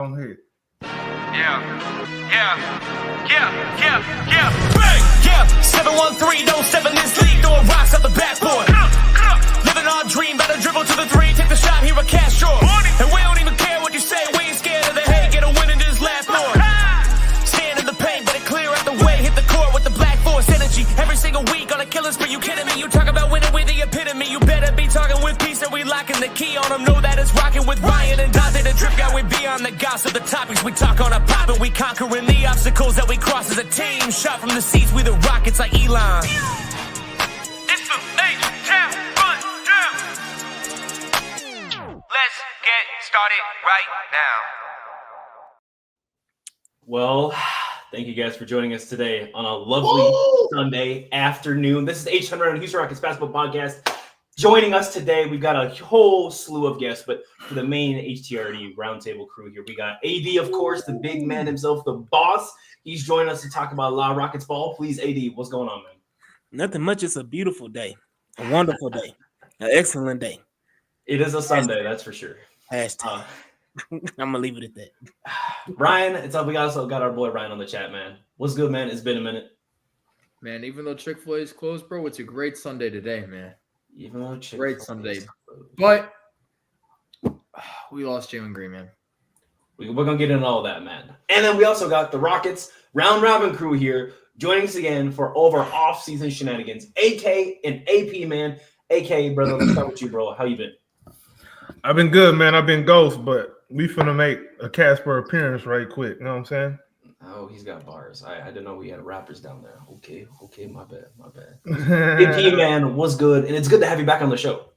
on here. Bang! Yeah, 713, don't step in this league, throwing rocks at the backboard. Living our dream, better dribble to the three, take the shot, here a cash draw. And we don't even care what you say, we ain't scared of the hate, get a win in this last more. Stand in the paint, better clear out the way, hit the court with the black force energy. Every single week on a killing spree, you kidding me? You talk about winning with the epitome, you better be talking with peace and we locking the key on them. Know that it's rocking with Ryan and Donte, the drip guy, we beyond the gossip, the topics we talk on a pop and we conquering the obstacles that we cross as a team. Shot from the seats, we the Rockets like Elon. It's the H-Town run down. Let's get started right now. Well, thank you guys for joining us today on a lovely Sunday afternoon. This is the H-Town Houston Rockets Basketball Podcast. Joining us today, we've got a whole slew of guests, but for the main HTRD roundtable crew here, we got AD, of course, the big man himself, the boss. He's joining us to talk about a lot of Rockets ball. Please, AD, what's going on, man? Nothing much. It's a beautiful day, a wonderful day, an excellent day. It is a Sunday, that's for sure. Hashtag. I'm gonna leave it at that. Ryan, it's up. We also got our boy Ryan on the chat, man. What's good, man? It's been a minute. Man, even though Chick-fil-A is closed, bro, it's a great Sunday today, man. Even though Great Sunday. But we lost Jalen Green, man. We're going to get into all that, man. And then we also got the Rockets round robin crew here joining us again for over off-season shenanigans. AK and AP, man. AK, brother, let's start with you, bro. How you been? I've been good, man. I've been ghost, but we finna make a Casper appearance right quick. You know what I'm saying? Oh, he's got bars. I didn't know we had rappers down there. Okay, my bad. AP, man, what's good? And it's good to have you back on the show.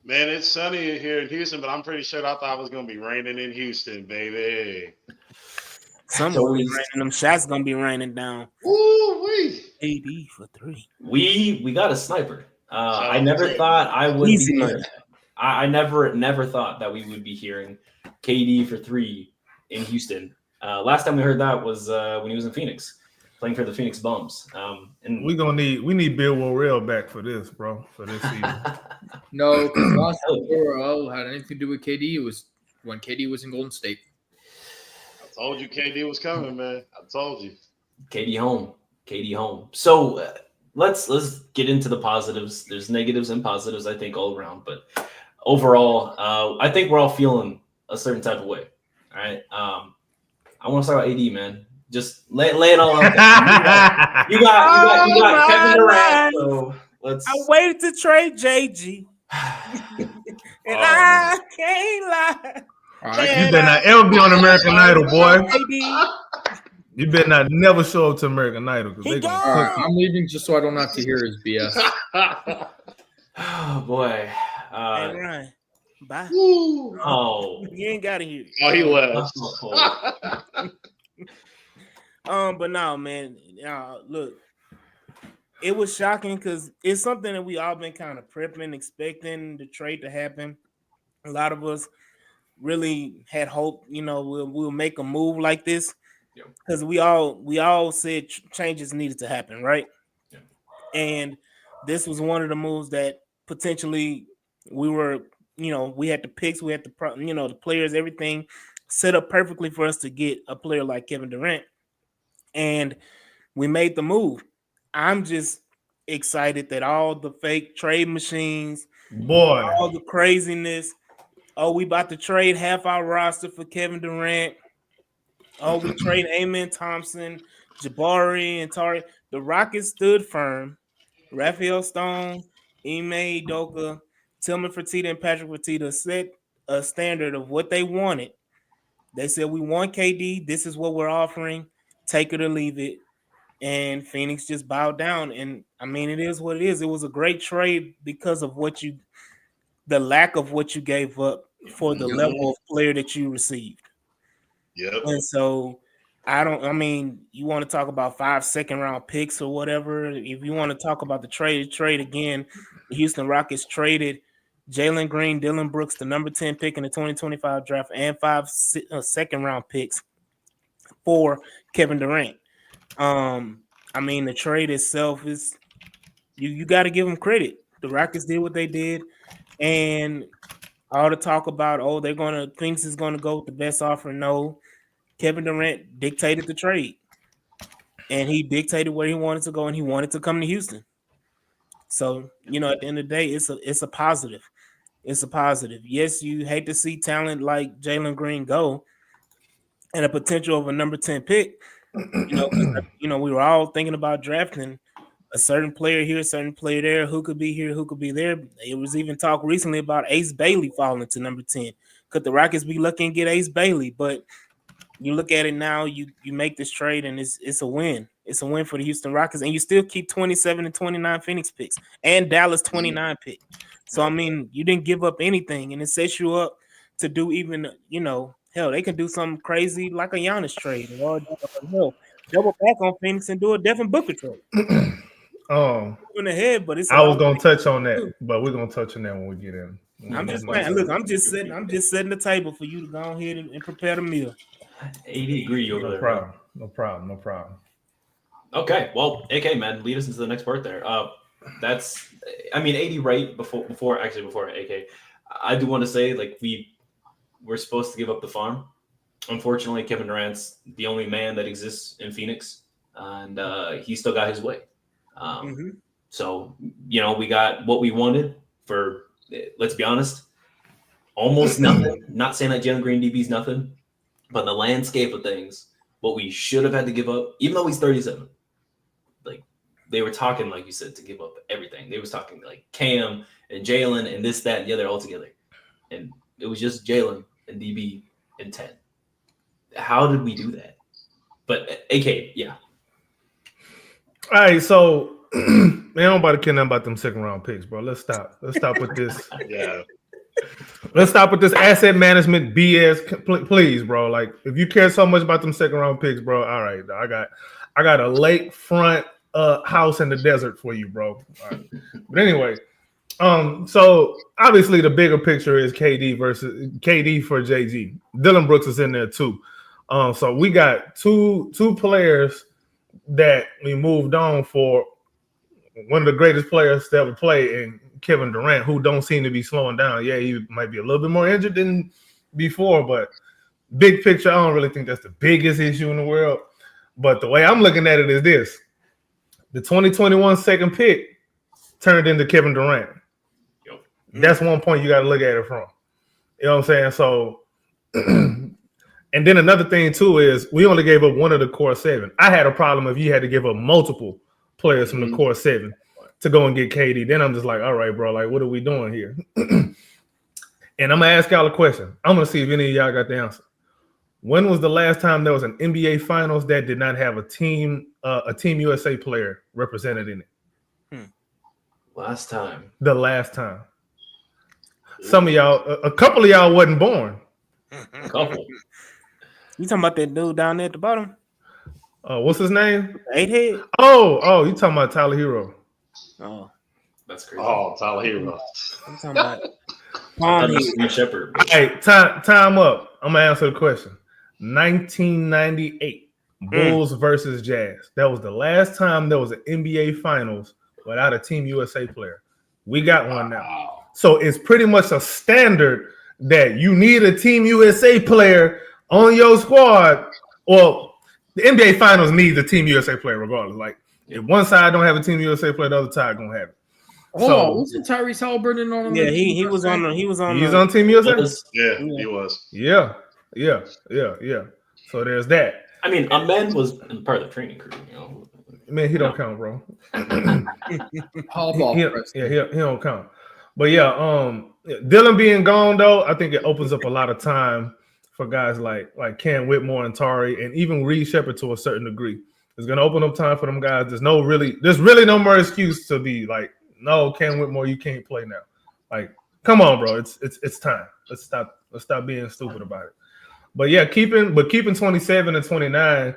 Man, it's sunny here in Houston, but I'm pretty sure I thought it was going to be raining in Houston, baby. Somewhere raining. Them shots gonna be raining down. Ooh-wee. AD for 3. We got a sniper. I never thought I would be hearing. I never thought that we would be hearing KD for 3 in Houston. Last time we heard that was when he was in Phoenix, playing for the Phoenix Bums. And we need Bill Worrell back for this, bro, for this season. No, because last time Worrell had anything to do with KD, it was when KD was in Golden State. I told you KD was coming, man. I told you. KD home. So let's get into the positives. There's negatives and positives, I think, all around. But overall, I think we're all feeling a certain type of way. All right. I want to start with AD, man. Just lay it all out there. You got Kevin Durant. So let's. I waited to trade JG, and I can't lie. Right. You better not ever be on American Idol, boy. You better not never show up to American Idol because they're gonna All right, I'm leaving just so I don't have to hear his BS. Oh boy. Hey, Ryan, bye. Oh, You ain't gotta hear. Oh, he left. But no, man. Look, it was shocking because it's something that we all been kind of prepping, expecting the trade to happen. A lot of us really had hope, we'll make a move like this because we all said changes needed to happen, right? Yeah. And this was one of the moves that potentially we were, we had the picks, we had the players, everything set up perfectly for us to get a player like Kevin Durant. And we made the move. I'm just excited that all the fake trade machines, all the craziness. Oh, we about to trade half our roster for Kevin Durant. Oh, we trade Amen Thompson, Jabari, and Tari. The Rockets stood firm. Raphael Stone, Ime Udoka, Tillman Fertitta, and Patrick Fertitta set a standard of what they wanted. They said, we want KD. This is what we're offering. Take it or leave it. And Phoenix just bowed down. And, I mean, it is what it is. It was a great trade because of the lack of what you gave up for the level of player that you received. Yep. And so, you want to talk about 5 second-round picks or whatever. If you want to talk about the trade again, the Houston Rockets traded Jalen Green, Dylan Brooks, the number 10 pick in the 2025 draft, and 5 second-round picks for Kevin Durant. The trade itself is you got to give them credit. The Rockets did what they did, and all the talk about Phoenix is gonna go with the best offer. No, Kevin Durant dictated the trade, and he dictated where he wanted to go, and he wanted to come to Houston. So at the end of the day, it's a positive. It's a positive. Yes, you hate to see talent like Jalen Green go, and a potential of a number 10 pick. We were all thinking about drafting a certain player here, a certain player there, who could be here, who could be there. It was even talk recently about Ace Bailey falling to number 10. Could the Rockets be looking to get Ace Bailey? But you look at it now, you make this trade, and it's a win. It's a win for the Houston Rockets, and you still keep 27 and 29 Phoenix picks and Dallas 29 pick. So, I mean, you didn't give up anything, and it sets you up to do even, hell, they can do something crazy like a Giannis trade, or double back on Phoenix and do a Devin Booker trade. In the head, but I was gonna touch on that, but we're gonna touch on that when we get in. I'm just saying, look, I'm just setting the table for you to go ahead and prepare the meal. 80 agree over there. No problem. Okay, well, AK man, lead us into the next part there. That's 80 right before AK. I do want to say, like, we're supposed to give up the farm. Unfortunately, Kevin Durant's the only man that exists in Phoenix, and he still got his way. So, we got what we wanted for, let's be honest, almost nothing. Not saying that Jalen Green DB's nothing, but the landscape of things, what we should have had to give up, even though he's 37. Like, they were talking, like you said, to give up everything. They was talking like Cam and Jalen and this, that, and the other all together. And it was just Jalen and DB and 10. How did we do that? But AK, yeah. All right, so man, nobody care nothing about them second round picks, bro. Let's stop with this. Yeah. Let's stop with this asset management BS, please, bro. Like, if you care so much about them second round picks, bro, all right, I got a lakefront house in the desert for you, bro. All right. But anyway, so obviously the bigger picture is KD for JG. Dylan Brooks is in there too. So we got two players that we moved on for one of the greatest players to ever play in Kevin Durant, who don't seem to be slowing down. Yeah, he might be a little bit more injured than before, but big picture, I don't really think that's the biggest issue in the world. But the way I'm looking at it is this. The 2021 second pick turned into Kevin Durant. Yep. That's one point you got to look at it from. You know what I'm saying? So, and then another thing too is we only gave up one of the core 7. I had a problem if you had to give up multiple players from the core 7 to go and get KD. Then I'm just like, all right, bro, like, what are we doing here? And I'm going to ask y'all a question. I'm going to see if any of y'all got the answer. When was the last time there was an NBA Finals that did not have a Team USA player represented in it? Last time. The last time. Some of y'all, a couple of y'all wasn't born. A couple. You talking about that dude down there at the bottom? What's his name? 8-head. Oh, you talking about Tyler Hero? Oh, That's crazy. Oh, Tyler Hero. I'm talking about Shepard. Hey, time up. I'm gonna answer the question. 1998, Bulls versus Jazz. That was the last time there was an NBA Finals without a Team USA player. We got one now. So it's pretty much a standard that you need a Team USA player on your squad. Well, the NBA Finals needs a Team USA player regardless. Like, if one side don't have a Team USA player, the other side gonna have it. Wasn't Tyrese Halliburton on? Yeah, he was on Team USA. Yeah, he was. Yeah. So there's that. I mean, Amen was part of the training crew. Man, he don't count, bro. He He don't count. But yeah, Dylan being gone though, I think it opens up a lot of time for guys like Cam Whitmore and Tari, and even Reed Shepherd to a certain degree. It's gonna open up time for them guys. There's really no more excuse to be like, no, Cam Whitmore, you can't play now. Like, come on, bro. It's time. Let's stop being stupid about it. But yeah, keeping 27 and 29,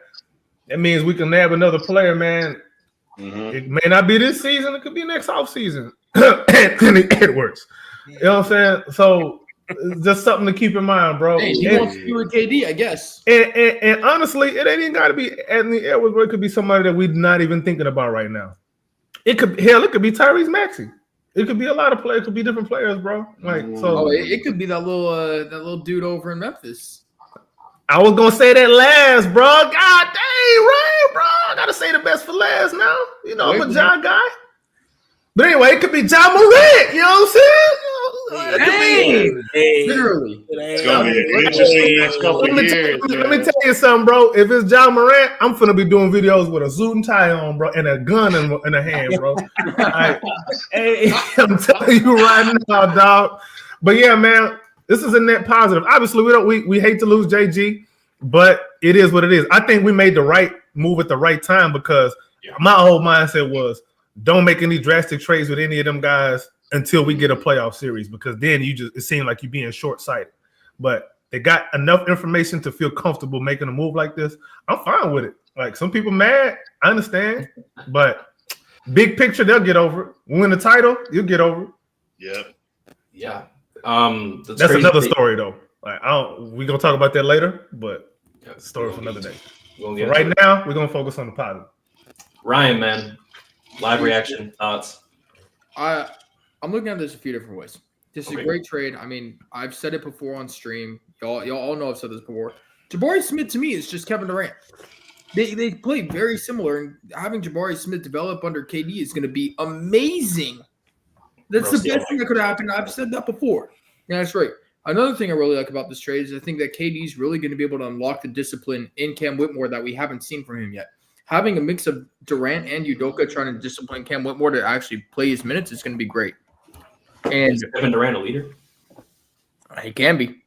that means we can nab another player, man. Mm-hmm. It may not be this season, it could be next offseason. Anthony Edwards. You know what I'm saying? So just something to keep in mind, bro. Hey, he wants to be with KD, I guess. And honestly, it ain't even got to be Anthony Edwards, bro. It could be somebody that we're not even thinking about right now. It could be Tyrese Maxey. It could be a lot of players. It could be different players, bro. Like so. Oh, it could be that little dude over in Memphis. I was gonna say that last, bro. God dang, right, bro. I gotta say the best for last now. You know, I'm a John guy. But anyway, it could be John Morant. You know what I'm saying? Dang. Literally. It's gonna be an interesting next couple of years. Let me tell you something, bro. If it's John Morant, I'm finna be doing videos with a suit and tie on, bro, and a gun in a hand, bro. Hey, I'm telling you right now, dog. But yeah, man, this is a net positive. Obviously, we hate to lose JG, but it is what it is. I think we made the right move at the right time because my whole mindset was don't make any drastic trades with any of them guys until we get a playoff series, because then it seemed like you're being short-sighted. But they got enough information to feel comfortable making a move like this. I'm fine with it. Like, some people mad, I understand, but big picture, they'll get over it. Win the title, you'll get over it. Yep. Yeah. That's another story, though. Like, we're gonna talk about that later, but story for another day. So right now, we're gonna focus on the positive. Ryan, man, live reaction, thoughts. I'm looking at this a few different ways. This is a great trade. I mean, I've said it before on stream. Y'all all know I've said this before. Jabari Smith to me is just Kevin Durant. They play very similar, and having Jabari Smith develop under KD is going to be amazing. That's the best thing that could happen. I've said that before. Yeah, that's right. Another thing I really like about this trade is I think that KD is really going to be able to unlock the discipline in Cam Whitmore that we haven't seen from him yet. Having a mix of Durant and Udoka trying to discipline Cam Whitmore to actually play his minutes is going to be great. And is Kevin Durant a leader? He can be.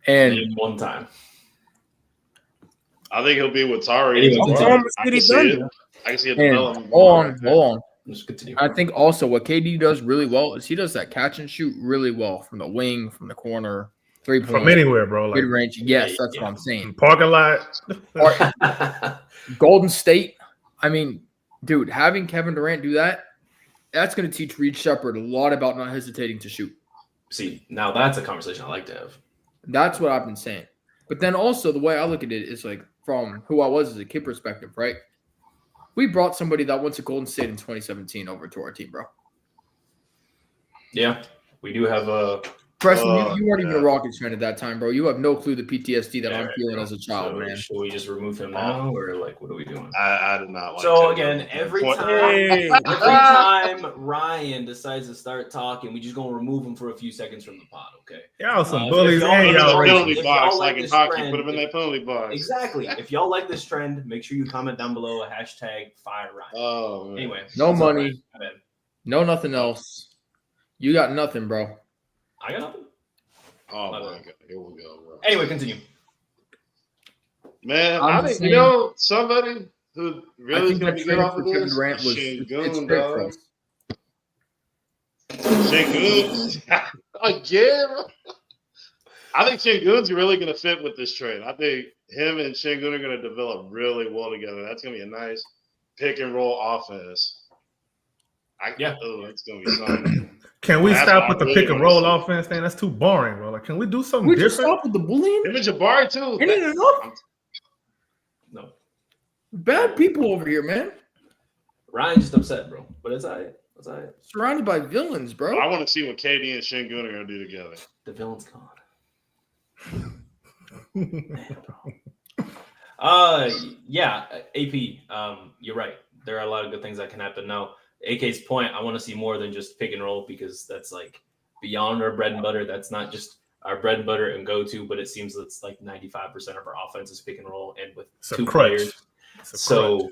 And one time. I think he'll be with Tari. I can see it developing. Hold on. Just continue. I think also what KD does really well is he does that catch and shoot really well from the wing, from the corner, 3-point. From anywhere, bro. Like, mid-range. Yes, that's what I'm saying. Parking lot. Golden State. I mean, dude, having Kevin Durant do that, that's going to teach Reed Shepherd a lot about not hesitating to shoot. See, now that's a conversation I like to have. That's what I've been saying. But then also the way I look at it is like from who I was as a kid perspective, right? We brought somebody that went to Golden State in 2017 over to our team, bro. Yeah, we do have a Preston, you weren't even a Rockets fan at that time, bro. You have no clue the PTSD that I'm feeling as a child, man. Should we just remove him now, or like, what are we doing? I did not like So again, every time Ryan decides to start talking, we just gonna remove him for a few seconds from the pod, okay? Y'all some bullies, and y'all y'all penalty box like in hockey. Put him in that penalty box. Exactly. If y'all like this trend, make sure you comment down below a hashtag Fire Ryan. Oh, man. Anyway, no money, no nothing else. You got nothing, bro. I got nothing. Oh my God, here we go, bro. Anyway, continue. Man, I think somebody who really is going to be good off of this. Şengün, dog. Şengün again. I think Şengün's really going to fit with this trade. I think him and Şengün are going to develop really well together. That's going to be a nice pick and roll offense. It's going to be something. Can we stop with the pick and roll offense thing? That's too boring, bro. Like, can we do something different? Just stop with the bullying? Him and Jabari, too. Ain't it enough? No. Bad people over here, man. Ryan's just upset, bro. But it's all right. It's all right. Surrounded by villains, bro. I want to see what KD and Şengün are going to do together. The villain's gone. Man, bro. Yeah, AP, you're right. There are a lot of good things that can happen now. AK's point, I want to see more than just pick and roll, because that's like beyond our bread and butter. That's not just our bread and butter and go-to, but it seems it's like 95% of our offense is pick and roll and with two players. So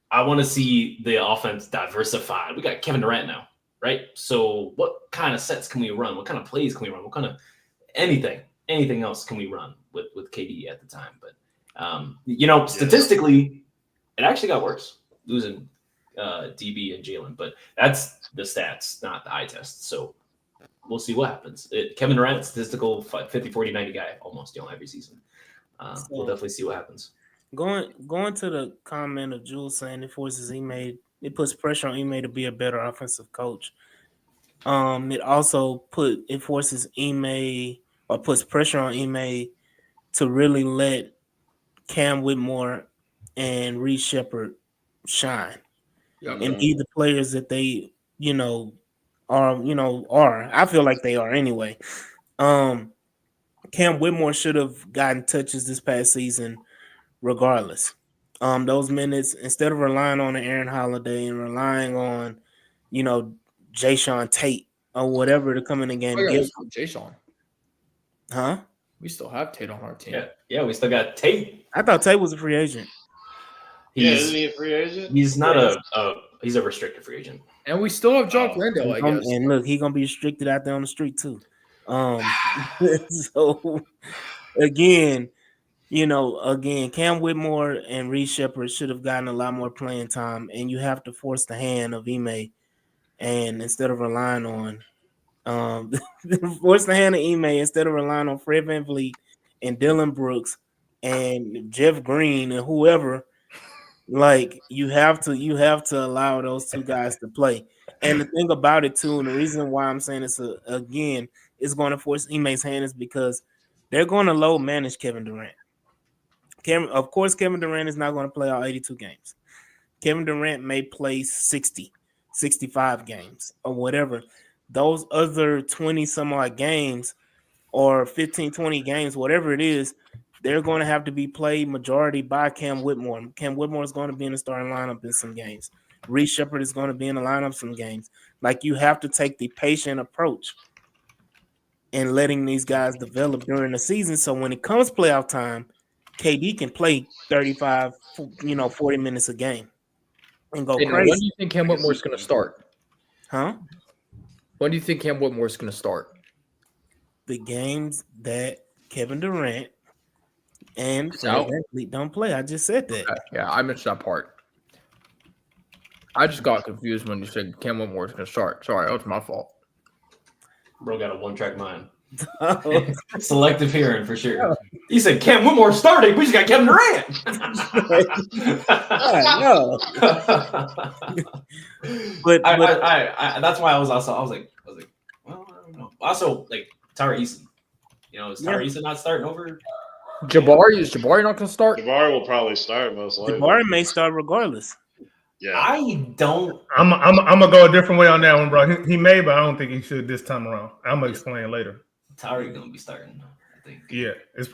I want to see the offense diversified. We got Kevin Durant now, right? So what kind of sets can we run? What kind of plays can we run? What kind of anything else can we run with KD at the time? But, statistically, it actually got worse losing DB and Jalen, but that's the stats, not the eye test. So we'll see what happens. Kevin Durant, statistical 50, 40, 90 guy almost every season. We'll definitely see what happens. Going to the comment of Jules saying it puts pressure on Ime to be a better offensive coach. It forces Ime, or puts pressure on Ime to really let Cam Whitmore and Reed Shepherd shine. And be the players that they, I feel like they are anyway. Cam Whitmore should have gotten touches this past season regardless. Those minutes, instead of relying on Aaron Holiday and relying on, Jay Sean Tate or whatever to come in the game. Jay Sean. Huh? We still have Tate on our team. Yeah, we still got Tate. I thought Tate was a free agent. Isn't he a free agent? He's not he's a restricted free agent. And we still have Jock Randall, I guess. And look, he's gonna be restricted out there on the street too. So again, Cam Whitmore and Reed Shepherd should have gotten a lot more playing time, and you have to force the hand of Ime, and instead of relying on force the hand of Ime instead of relying on Fred VanVleet and Dylan Brooks and Jeff Green and whoever. Like you have to allow those two guys to play. And the thing about it too, and the reason why I'm saying this again is going to force Ime's hand is because they're going to low manage Kevin Durant. Of course, Kevin Durant is not going to play all 82 games. Kevin Durant may play 60, 65 games or whatever. Those other 20 some odd games or 15, 20 games, whatever it is, they're going to have to be played majority by Cam Whitmore. Cam Whitmore is going to be in the starting lineup in some games. Reed Shepherd is going to be in the lineup some games. Like you have to take the patient approach in letting these guys develop during the season. So when it comes playoff time, KD can play 35, 40 minutes a game and go crazy. When do you think Cam Whitmore is going to start? Huh? When do you think Cam Whitmore is going to start? The games that Kevin Durant and don't play. I just said that. Yeah, I missed that part. I just got confused when you said Cam Whitmore is going to start. Sorry, that was my fault. Bro got a one-track mind. Selective hearing for sure. He said Cam Whitmore starting. We just got Kevin Durant. No. but I that's why I was like, well, I don't know. Also, like Tari Eason. Is Tari Eason not starting over? Jabari not going to start? Jabari will probably start most likely. Jabari may start regardless. Yeah, I don't. I'm gonna go a different way on that one, bro. He may, but I don't think he should this time around. I'm gonna explain later. Tari gonna be starting, I think. Yeah, it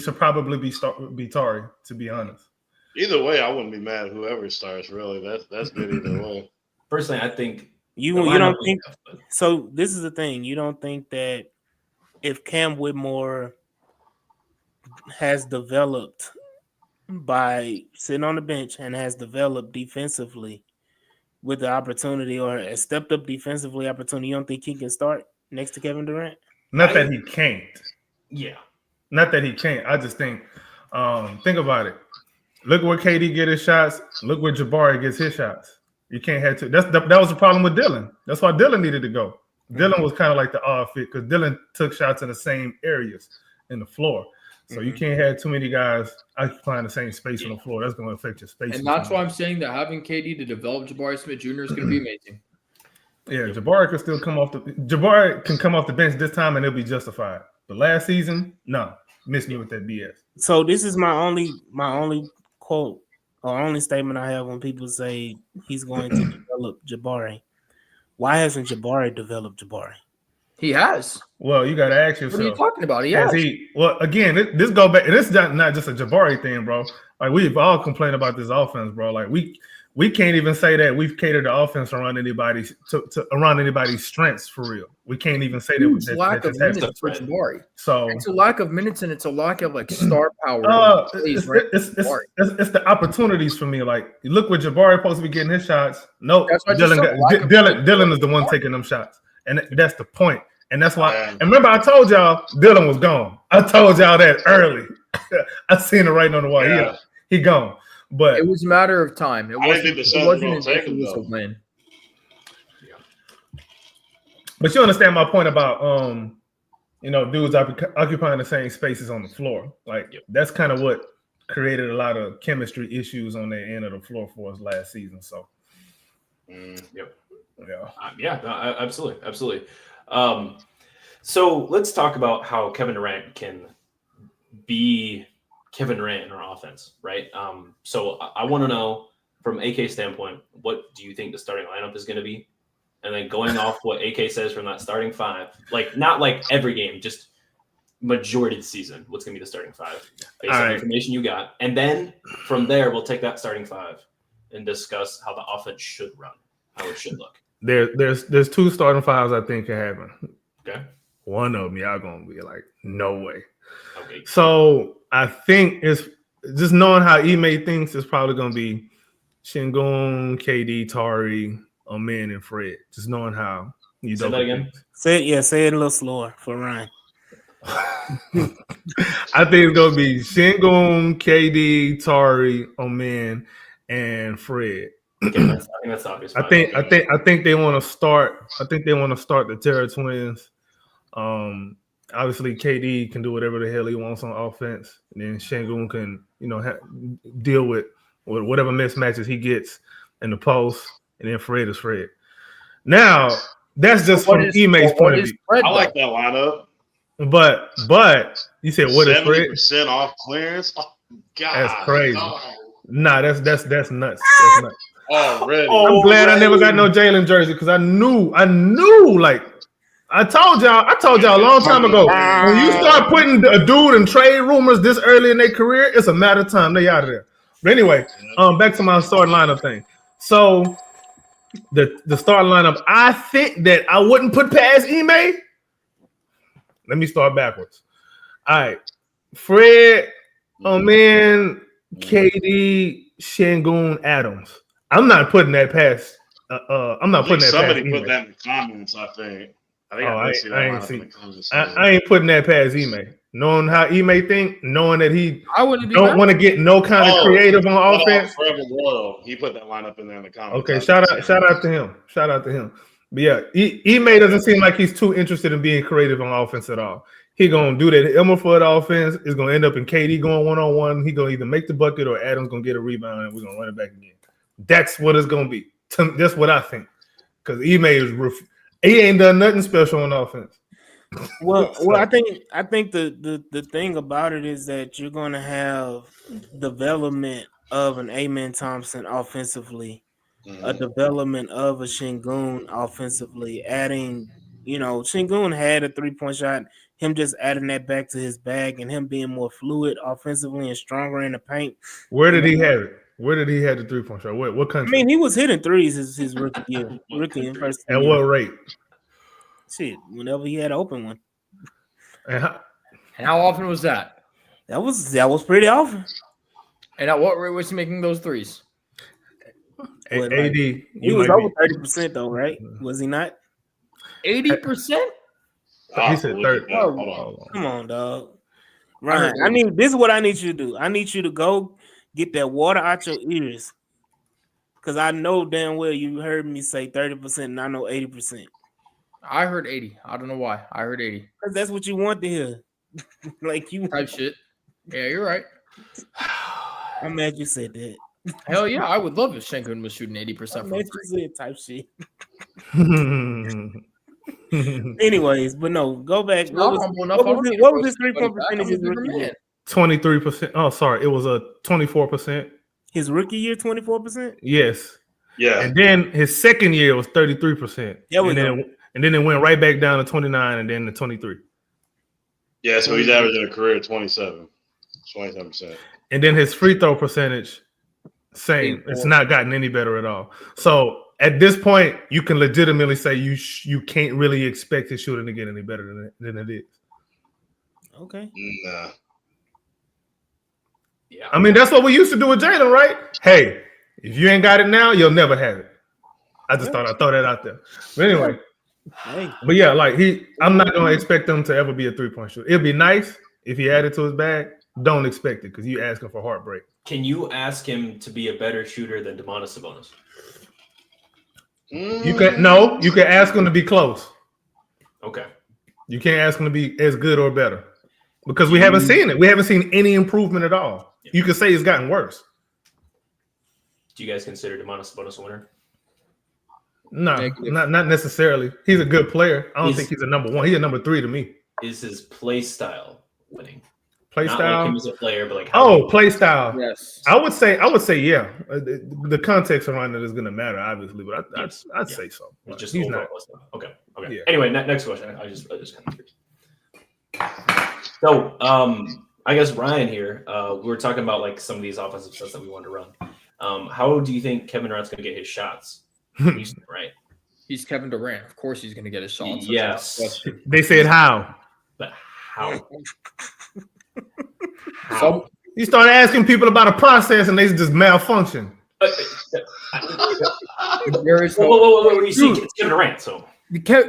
should probably be Tari, to be honest. Either way, I wouldn't be mad whoever starts. Really, that's good either way. Personally, I think you don't think. So this is the thing. You don't think that if Cam Whitmore has developed by sitting on the bench and has developed defensively with the opportunity or has stepped up defensively opportunity, you don't think he can start next to Kevin Durant? Not that he can't. Yeah. Not that he can't. I just think about it. Look where KD get his shots. Look where Jabari gets his shots. You can't have two. That was the problem with Dylan. That's why Dylan needed to go. Dylan was kind of like the odd fit because Dylan took shots in the same areas in the floor. So you can't have too many guys occupying the same space on the floor. That's going to affect your space. And that's why I'm saying that having KD to develop Jabari Smith Jr. is going to be amazing. Yeah, Jabari can come off the bench this time and it'll be justified. But last season, no, missed me with that BS. So this is my only quote or only statement I have when people say he's going to develop Jabari. Why hasn't Jabari developed Jabari? He has. Well, you got to ask yourself. What are you talking about? He has. Well, again, this go back. This is not just a Jabari thing, bro. Like we've all complained about this offense, bro. Like we can't even say that we've catered the offense around anybody's around anybody's strengths for real. We can't even say that. It's lack of minutes for Jabari. So it's a lack of minutes and it's a lack of like star power. It's the opportunities for me. Like you look where Jabari supposed to be getting his shots. Nope, Dylan is the one taking them shots, and that's the point. And that's why. And remember, I told y'all Dylan was gone. I told y'all that early. I seen it right on the wall. Yeah. He gone. But it was a matter of time. It wasn't a win. But you understand my point about dudes occupying the same spaces on the floor. Like that's kind of what created a lot of chemistry issues on the end of the floor for us last season. So absolutely. So let's talk about how Kevin Durant can be Kevin Durant in our offense, right? So I want to know from AK's standpoint, what do you think the starting lineup is going to be? and then going off what AK says from that starting five, like not like every game, just majority of the season, what's going to be the starting five based on the information you got. And then from there, we'll take that starting five and discuss how the offense should run, how it should look. There's two starting fives I think can happen. Okay. One of them, y'all going to be like, no way. Okay. So I think it's just knowing how Ime thinks it's probably going to be Şengün, KD, Tari, Amin, and Fred. Just knowing how you Say that again. Say it a little slower for Ryan. I think it's gonna be Şengün, KD, Tari, Oman, and Fred. I think that's obvious. I think they want to start. I think they want to start the Terra Twins. Obviously, KD can do whatever the hell he wants on offense, and then Şengün can, deal with whatever mismatches he gets in the post, and then Fred is Fred. Now, that's just from Ime's point of view. I like that lineup. But you said what is Fred? 70% off clearance. Oh, God, that's crazy. God. Nah, that's nuts. That's nuts. Already. I'm glad I never got no Jalen jersey because I knew. Like I told y'all a long time ago. When you start putting a dude in trade rumors this early in their career, it's a matter of time they out of there. But anyway, back to my starting lineup thing. So the starting lineup, I think that I wouldn't put past Ime. Let me start backwards. All right. Fred, Oman, KD, Şengün, Adams. I'm not putting that past. I'm not putting that somebody past. Somebody put that in the comments, I think. I ain't putting that past Ime. Knowing how Ime think, knowing that he don't want to get no kind of creative on offense. He put that lineup in there in the comments. Okay, shout out to him. Shout out to him. But yeah, Ime doesn't seem like he's too interested in being creative on offense at all. He gonna do that Elmer for the offense. Is gonna end up in KD going one-on-one. He gonna either make the bucket or Adams gonna get a rebound and we're gonna run it back again. That's what it's gonna be. That's what I think. Because Ime he ain't done nothing special on offense. Well, I think the thing about it is that you're gonna have development of an Amen Thompson offensively. A development of a Şengün offensively, adding, Şengün had a 3-point shot, him just adding that back to his bag and him being more fluid offensively and stronger in the paint. Where did he have it? Where did he have the 3-point shot? What country? I mean, he was hitting threes his rookie year. Rookie and first. At what rate? Shit, whenever he had an open one. And how often was that? That was pretty often. And at what rate was he making those threes? AD, he was over 30% though, right? Was he not? 80%? He said 30. Come on, dog. Ryan, this is what I need you to do. I need you to go get that water out your ears. Because I know damn well you heard me say 30% and I know 80%. I heard 80. I don't know why. I heard 80. Because that's what you want to hear. Like you type shit. Yeah, you're right. I'm mad you said that. Hell yeah, I would love if Şengün was shooting 80% from three. You said type shit. Anyways, but no, go back. What was his 3-point percentage his rookie year? 23%. Oh, sorry. It was a 24%. His rookie year, 24%? Yes. Yeah. And then his second year was 33%. And then it went right back down to 29 and then to 23. Yeah, so he's averaging a career 27%. And then his free throw percentage, same. It's not gotten any better at all. So at this point, you can legitimately say you can't really expect his shooting to get any better than it is. Okay. Nah. Yeah. I mean, that's what we used to do with Jalen, right? Hey, if you ain't got it now, you'll never have it. I just thought I'd throw that out there. But anyway. Hey. But yeah, I'm not gonna expect him to ever be a 3-point shooter. It'd be nice if he added to his bag. Don't expect it because you asking for heartbreak. Can you ask him to be a better shooter than Domantas Sabonis? You can ask him to be close. Okay. You can't ask him to be as good or better because we haven't seen it. We haven't seen any improvement at all. Yeah. You could say it's gotten worse. Do you guys consider Domantas Sabonis a winner? No, not necessarily. He's a good player. I don't think he's a number one. He's a number 3 to me. Is his play style winning? Play Not like him style. as a player, but like how Oh, play style. Yes. I would say yeah. The context around it is going to matter, obviously, but I'd say so. it's just He's overall not. stuff. Okay. Yeah. Anyway, next question. I just kind of curious. So, I guess Ryan here. We were talking about like some of these offensive sets that we wanted to run. How do you think Kevin Durant's going to get his shots? Houston, right? He's Kevin Durant. Of course, he's going to get his shots. Yes. They said how. But how? So, You start asking people about a process and they just malfunction. there is Whoa. You see, it's Kevin Durant, so.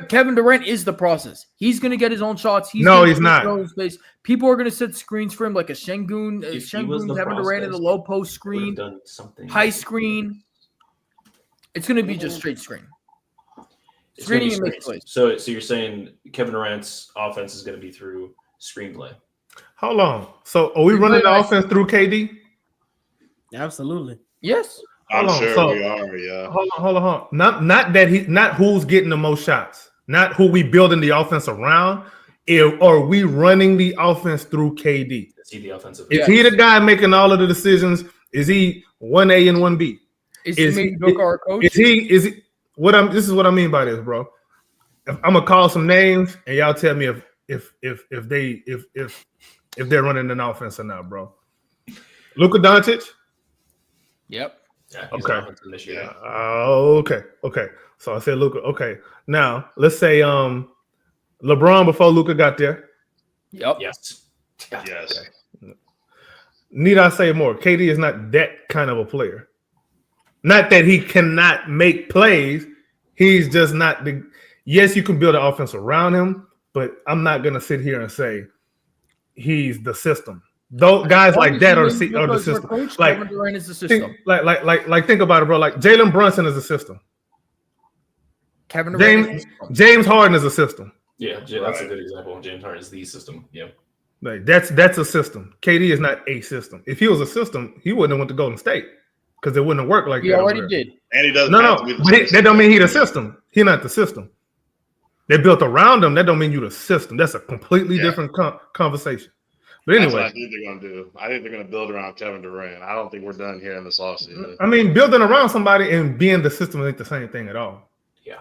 Kevin Durant is the process. He's going to get his own shots. He's not. Space. People are going to set screens for him like a Şengün, Kevin Durant in the low post screen, high screen. It's going to be just straight screen. Screening and make plays. So you're saying Kevin Durant's offense is going to be through screenplay? Hold on. So are we running the offense through KD? Absolutely. Yes. I'm Hold on, sure so- we are. Yeah. Hold on. Not who's getting the most shots. Not who we building the offense around. Are we running the offense through KD? Is he the offensive? Is he the guy making all of the decisions? Is he 1A and 1B? Is he our coach? Is he this is what I mean by this, bro. I'm gonna call some names and y'all tell me if they're running an offense or not, bro. Luka Doncic. Yep. Yeah, Okay. This year. Okay. So I said Luka. Okay. Now let's say LeBron before Luka got there. Yep. Yes. Yes. Need I say more? KD is not that kind of a player. Not that he cannot make plays. He's just not the. Yes, you can build an offense around him, but I'm not gonna sit here and say he's the system. Those guys like that are the system. Like Kevin Durant is the system. Think about it, bro. Like Jalen Brunson is a system. Kevin Durant. James Harden is a system. Yeah, that's a good example. James Harden is the system. Yeah. Like that's a system. KD is not a system. If he was a system, he wouldn't have went to Golden State because it wouldn't have worked like He that. already did. And he doesn't. No, have to be the but system. that don't mean he's the system. He's not the system. They built around him. That don't mean you the system. That's a completely different conversation. But That's what anyway, I think they're going to do. I think they're going to build around Kevin Durant. I don't think we're done here in this offseason. I mean, building around somebody and being the system ain't the same thing at all. Yeah.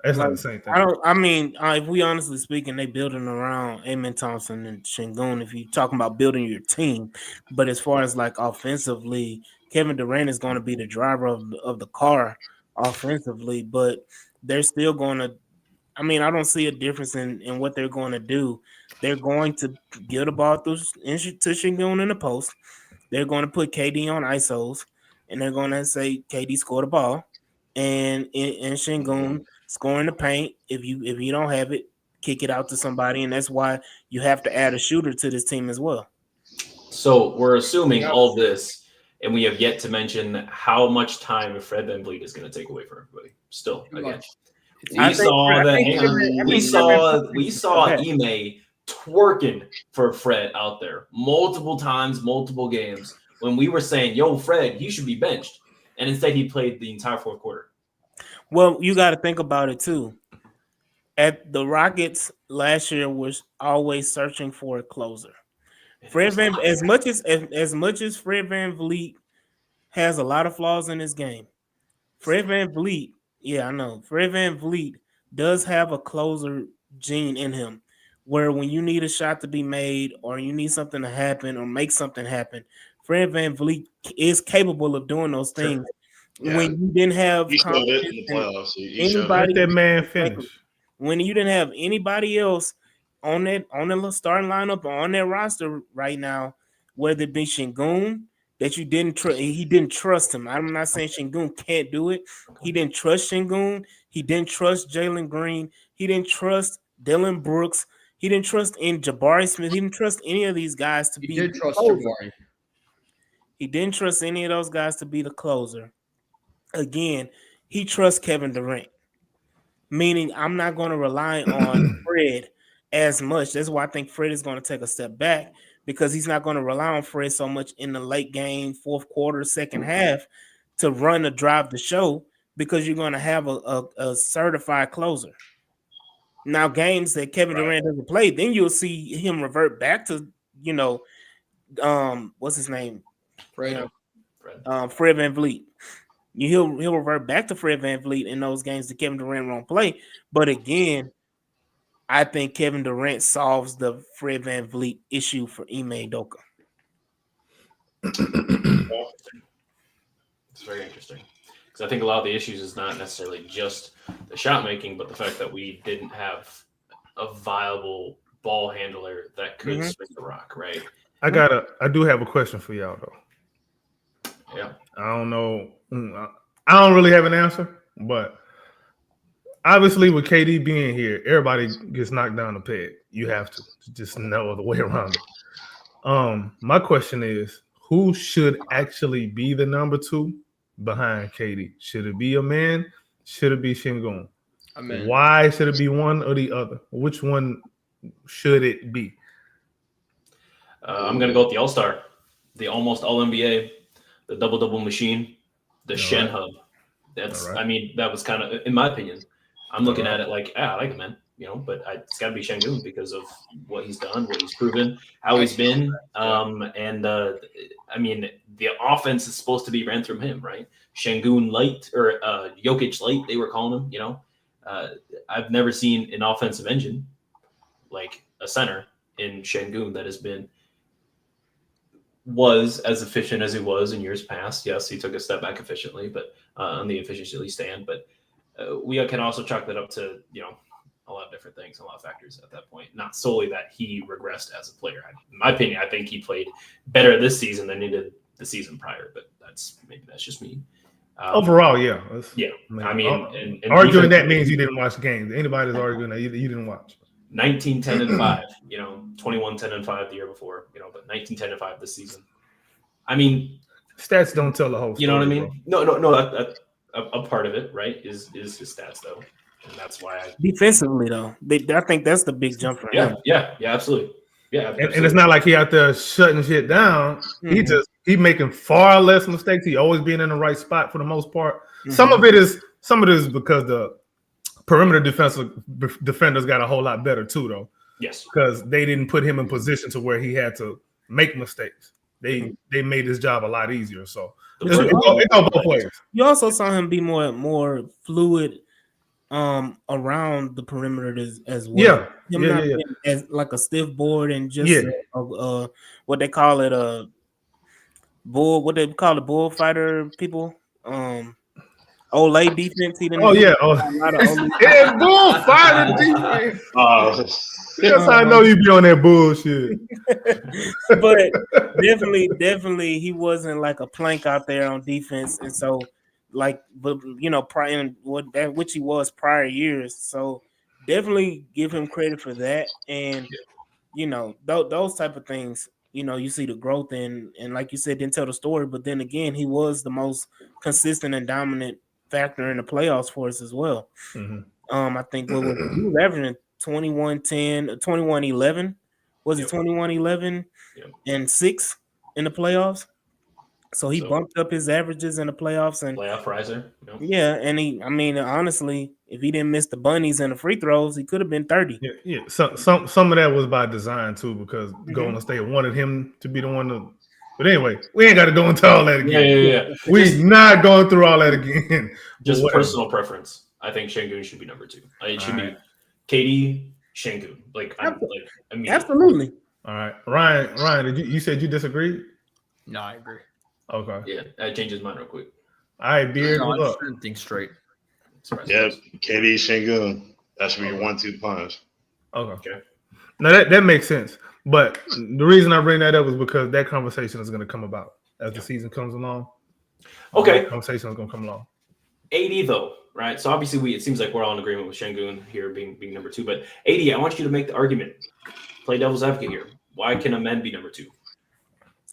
That's not the same thing. If we honestly speaking, they building around Amen Thompson and Şengün. If you're talking about building your team, but as far as like offensively, Kevin Durant is going to be the driver of the car offensively, but they're still going to. I mean, I don't see a difference in what they're going to do. They're going to get the ball to Şengün in the post. They're going to put KD on ISOs, and they're going to say KD scored the ball, and Şengün scoring the paint. If you don't have it, kick it out to somebody, and that's why you have to add a shooter to this team as well. So we're assuming all this, and we have yet to mention how much time Fred VanVleet is going to take away from everybody. Still, again. We saw Ime twerking for Fred out there multiple times, multiple games when we were saying, yo, Fred, he should be benched. And instead he played the entire fourth quarter. Well, you got to think about it too. At the Rockets last year was always searching for a closer. As much as Fred VanVleet has a lot of flaws in his game, Fred VanVleet does have a closer gene in him where when you need a shot to be made or you need something to happen or make something happen, Fred VanVleet is capable of doing those things. Yeah. When you didn't have He showed it in the playoffs. Let that man finish. When you didn't have anybody else on the starting lineup or on that roster right now, whether it be Şengün, that you didn't trust, he didn't trust him. I'm not saying Şengün can't do it. He didn't trust Şengün. He didn't trust Jalen Green. He didn't trust Dylan Brooks. He didn't trust Jabari Smith. He didn't trust any of these guys to be. He did trust Jabari. He didn't trust any of those guys to be the closer. Again, he trusts Kevin Durant, meaning I'm not going to rely on Fred as much. That's why I think Fred is going to take a step back because he's not going to rely on Fred so much in the late game, fourth quarter, second half to run or drive the show because you're going to have a certified closer. Now, games that Kevin Durant doesn't play, then you'll see him revert back to, what's his name? Fred. Fred VanVleet. He'll revert back to Fred VanVleet in those games that Kevin Durant won't play. But again, I think Kevin Durant solves the Fred VanVleet issue for Ime Udoka. It's very interesting because I think a lot of the issues is not necessarily just the shot making, but the fact that we didn't have a viable ball handler that could swing the rock, right? I do have a question for y'all though. Yeah. I don't know. I don't really have an answer, but obviously with KD being here, everybody gets knocked down the peg. You have to. Just no other way around it. My question is, who should actually be the number 2 behind KD? Should it be a man? Should it be Şengün? Why should it be one or the other? Which one should it be? I'm going to go with the All-Star, the almost All-NBA, the double-double machine, the Shen hub. That's, I mean, that was kind of, in my opinion, I'm looking at it like, I like it, man. But it's got to be Şengün because of what he's done, what he's proven, how he's been. I mean, the offense is supposed to be ran through him, right? Şengün light or Jokic light, they were calling him, I've never seen an offensive engine like a center in Şengün that was as efficient as he was in years past. Yes, he took a step back efficiently, but on the efficiency stand. But we can also chalk that up to, a lot of different things, a lot of factors at that point. Not solely that he regressed as a player. In my opinion, I think he played better this season than he did the season prior, but that's just me. Overall, yeah. I mean, and arguing that means you didn't watch games. Anybody's arguing that you didn't watch. 19-10-5, 21-10-5 the year before, but 19-10-5 this season. I mean, stats don't tell the whole story. You know what I mean? Bro. No. A part of it, right, is his stats though, and that's why defensively though, I think that's the big jump for him. Yeah, absolutely. Yeah, absolutely. And it's not like he out there shutting shit down. Mm-hmm. He making far less mistakes. He always being in the right spot for the most part. Mm-hmm. Some of it is because the perimeter defenders got a whole lot better too, though. Yes, because they didn't put him in position to where he had to make mistakes. They made his job a lot easier. So it go both ways. You also saw him be more fluid around the perimeter as well. Yeah. As like a stiff board and just what they call it bullfighter people. Olay defense. He didn't. Bullfighter defense. That's how I know you be on that bullshit. But definitely, he wasn't like a plank out there on defense, and so prior which he was prior years. So definitely give him credit for that, and those type of things. You see the growth and like you said, didn't tell the story, but then again, he was the most consistent and dominant factor in the playoffs for us as well. Mm-hmm. I think he was averaging 21-10, 21-11. Was it 21-11 and 6 in the playoffs? So he bumped up his averages in the playoffs and playoff riser. Yeah, and honestly, if he didn't miss the bunnies and the free throws, he could have been 30. Yeah. Some of that was by design too, because Golden State wanted him to be the one to. But anyway, we ain't got to go into all that again. Yeah. We're not going through all that again. Just personal preference. I think Şengün should be number 2. It should be KD, Şengün. Absolutely. All right, Ryan, you said you disagreed? No, I agree. Okay. Yeah, I changed his mind real quick. All right, Beard. No, I just didn't think straight. Yeah, KD, Şengün. That should be your 1-2 punch. Okay. Now that makes sense. But the reason I bring that up is because that conversation is going to come about as the season comes along. Okay. That conversation is going to come along. AD though, right? So obviously it seems like we're all in agreement with Şengün here being number 2. But AD, I want you to make the argument. Play devil's advocate here. Why can a man be number 2?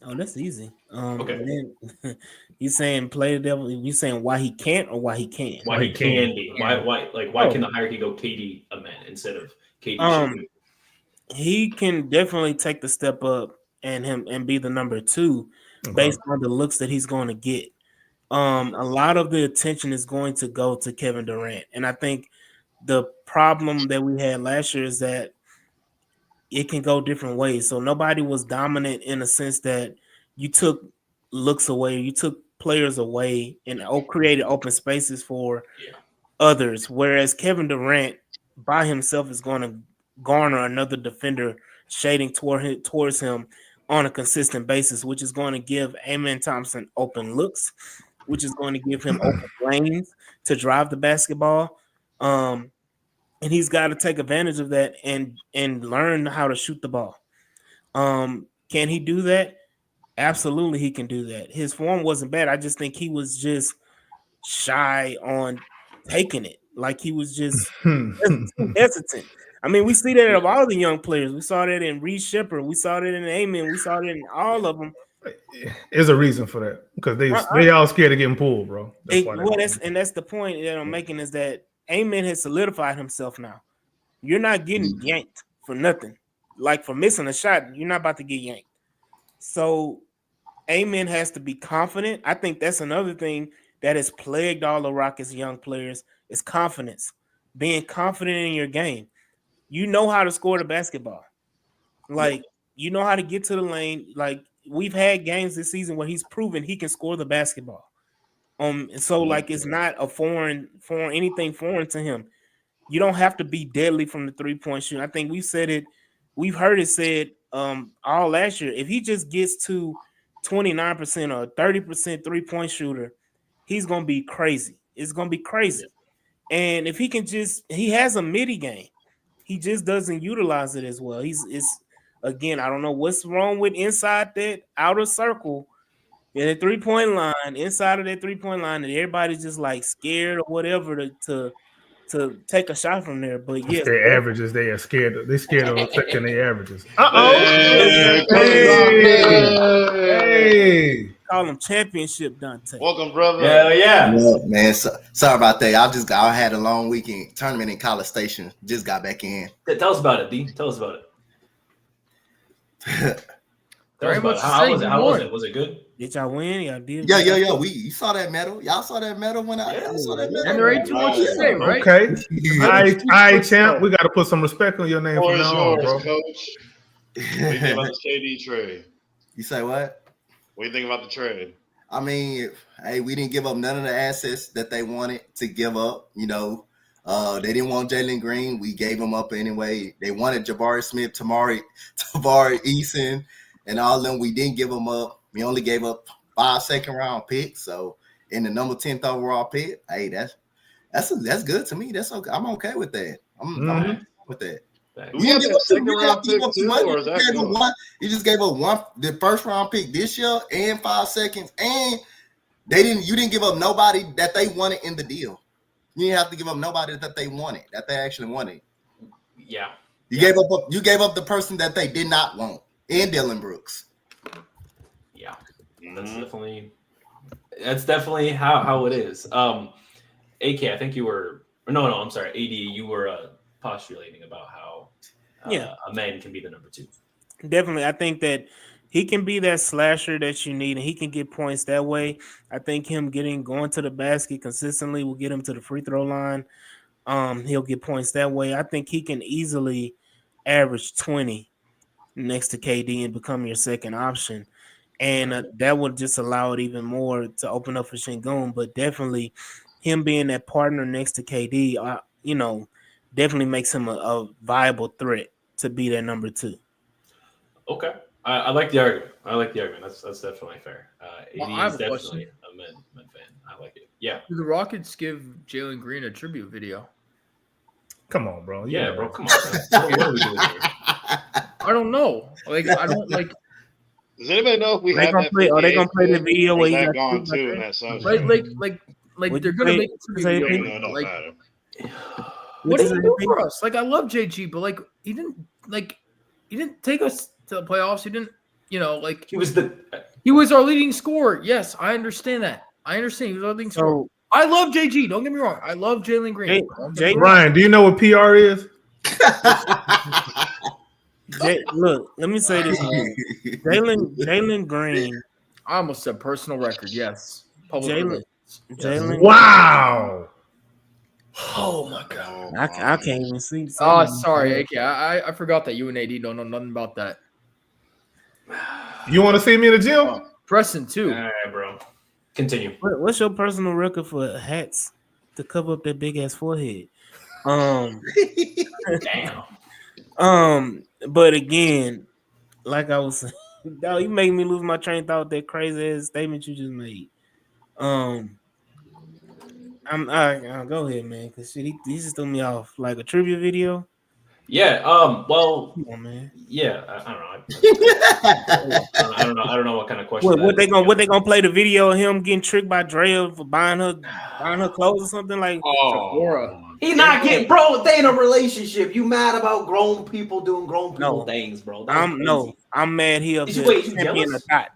Oh, that's easy. Okay. You saying play the devil? You saying why he can't or why he can? Why he can be? Why can the hierarchy go KD a man instead of KD? Şengün? He can definitely take the step up and be the number 2 based on the looks that he's going to get. A lot of the attention is going to go to Kevin Durant, and I think the problem that we had last year is that it can go different ways. So nobody was dominant in a sense that you took looks away, you took players away, and created open spaces for others. Whereas Kevin Durant by himself is going to garner another defender shading towards him on a consistent basis, which is going to give Amen Thompson open looks, which is going to give him open lanes to drive the basketball. And he's got to take advantage of that and learn how to shoot the ball. Can he do that? Absolutely, he can do that. His form wasn't bad. I just think he was just shy on taking it. Like he was just hesitant. I mean, we see that of all the young players. We saw that in Reed Shepherd. We saw that in Amen. We saw that in all of them. There's a reason for that because they all scared of getting pulled, bro. That's the point that I'm making is that Amen has solidified himself now. You're not getting yanked for nothing. Like for missing a shot, you're not about to get yanked. So Amen has to be confident. I think that's another thing that has plagued all the Rockets young players is confidence. Being confident in your game. You know how to score the basketball. Like, you know how to get to the lane. Like, we've had games this season where he's proven he can score the basketball. So like it's not a foreign anything foreign to him. You don't have to be deadly from the 3-point shooting. I think we've heard it said all last year. If he just gets to 29% or 30% 3-point shooter, he's gonna be crazy. It's gonna be crazy. And if he has a midi game. He just doesn't utilize it as well. Again, I don't know what's wrong with inside that outer circle in the 3-point line, inside of that 3-point line, and everybody's just like scared or whatever to take a shot from there. But yes, their averages, they are scared. They're scared of affecting their averages. Hey. Call him championship Donte. Welcome, brother. Hell yeah. Well, man, sorry about that. I had a long weekend tournament in College Station. Just got back in. Tell us about it, D. Tell us about it. Very much. How was it? Was it good? Did y'all win? Y'all did. Yeah. You saw that medal. Y'all saw that medal when I saw that medal. And they're 8-2 you say, right? Okay. All right, champ. We got to put some respect on your name Floor from is now on, yours, bro. coach. What do you think about the KD trade? You say what? What do you think about the trade? I mean, hey, we didn't give up none of the assets that they wanted to give up. You know, they didn't want Jalen Green. We gave them up anyway. They wanted Jabari Smith, Tamari Eason, and all of them. We didn't give them up. We only gave up 5 second-round picks. So in the number 10th overall pick, hey, that's good to me. That's okay. I'm okay with that. I'm okay with that. We have a second-round pick too, or is that you just gave up the first-round pick this year and 5 seconds, and you didn't give up nobody that they wanted in the deal. You didn't have to give up nobody that they wanted, that they actually wanted. Yeah. You gave up the person that they did not want, and Dylan Brooks. Yeah. That's definitely how it is. AK, I think you were I'm sorry, AD, you were postulating about how a man can be the number 2. Definitely. I think that he can be that slasher that you need, and he can get points that way. I think him going to the basket consistently will get him to the free throw line. He'll get points that way. I think he can easily average 20 next to KD and become your second option. And that would just allow it even more to open up for Şengün. But definitely him being that partner next to KD, definitely makes him a viable threat to be that number 2. Okay. I like the argument. That's definitely fair. AD is definitely a men fan. I like it. Yeah. Do the Rockets give Jalen Green a tribute video? Come on, bro. Yeah, bro. Come on. What are we doing here? I don't know. Like, I don't like. Does anybody know if we have that? Are they gonna play the video where he's gone too in that song? Like they're gonna make a tribute video. It don't matter. What did he do for us? Like, I love JG, but he didn't take us to the playoffs. He didn't, he was our leading scorer. Yes, I understand that. He was our leading scorer. I love JG. Don't get me wrong. I love Jalen Green. Ryan, do you know what PR is? Look, let me say this. Jalen Green. I almost said personal record. Yes. Jalen. Wow. Oh my god. I can't even see. Oh, sorry, AK. I forgot that you and AD don't know nothing about that. You want to see me in the gym? Preston too. All right, bro. Continue. What's your personal record for hats to cover up that big ass forehead? Damn. But again, like I was saying, dog, you make me lose my train of thought with that crazy ass statement you just made. Go ahead, man, because shit, he just threw me off like a trivia video. Yeah. Well. Come on, man. Yeah. I don't know. I don't know what kind of question. What they gonna play the video of him getting tricked by Drea for buying her clothes or something like? Sephora. He's not getting, bro. They in a relationship. You mad about grown people doing grown people No. things, bro? I'm mad. He up Is there you champion jealous? a thought.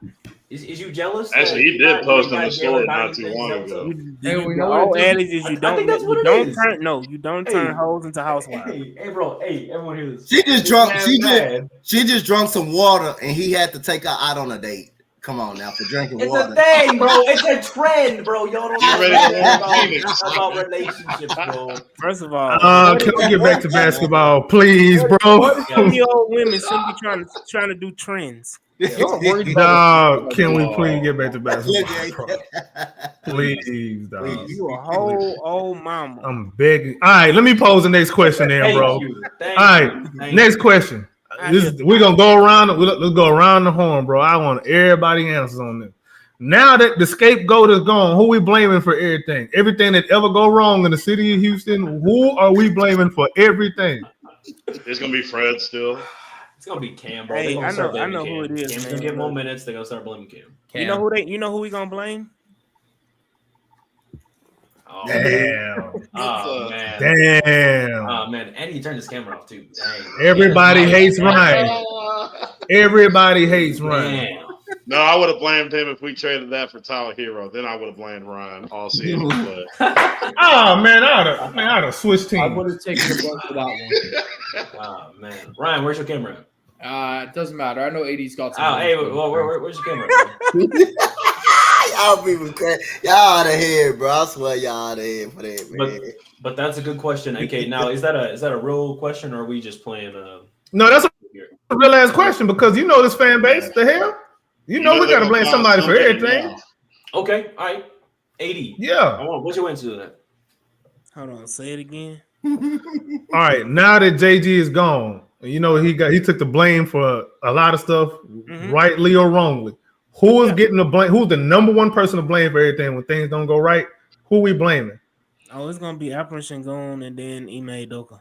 Is you jealous? Actually, he did post on the story not too long long ago. Hey, we The know old what it adage is you I don't think that's what it don't is. turn you don't turn Hey. hoes into housewives. Hey, bro. Hey, everyone hear this. She just drunk. She mad. just drunk some water, and he had to take her out on a date. Come on now, for drinking It's water. a thing, bro. It's a trend, bro. Y'all don't Get know ready to about, about relationships, bro. First of all, Can we get back to basketball, please, bro? the old women should be trying to do trends. Y'all worried about Dog, can we please get back to Look, basketball? bro? Please, dog. Please. You a whole old mama. I'm begging. All right, let me pose the next question then, Thank bro. you. All right, next question. We're gonna go around. Let's go around the horn, bro. I want everybody answers on this. Now that the scapegoat is gone, who we blaming for everything? Everything that ever go wrong in the city of Houston, who are we blaming for everything? It's gonna be Fred still. It's gonna be Cam, bro. Hey, They gonna I start know blaming who Cam. it is, Cam's man. gonna get more minutes. They're gonna start blaming Cam. You know who we gonna blame? Oh, Damn. oh man. Damn. Oh man. And he turned his camera off too. Dang. Everybody hates Ryan. Everybody hates Ryan. Man. No, I would have blamed him if we traded that for Tyler Hero. Then I would have blamed Ryan all season. But Oh man, I'd have switched I teams. would have taken the brunt for that one. Oh man. Ryan, where's your camera at? It doesn't matter. I know AD's got some. Oh, hey, well, where's your camera at? Y'all people crazy. Y'all out of here, bro. I swear y'all out of here for that, man. But that's a good question. Okay, now is that a real question or are we just playing No, that's a real ass question because you know this fan base. The hell, you know we gotta blame somebody for everything. Okay, all right. 80. Yeah. What's your answer to that? Hold on, say it again. All right. Now that JG is gone, you know he took the blame for a lot of stuff, rightly or wrongly. Who is getting the blame? Who's the number one person to blame for everything when things don't go right? Who we blaming? Oh, it's gonna be Alperen Sengun and then Ime Udoka.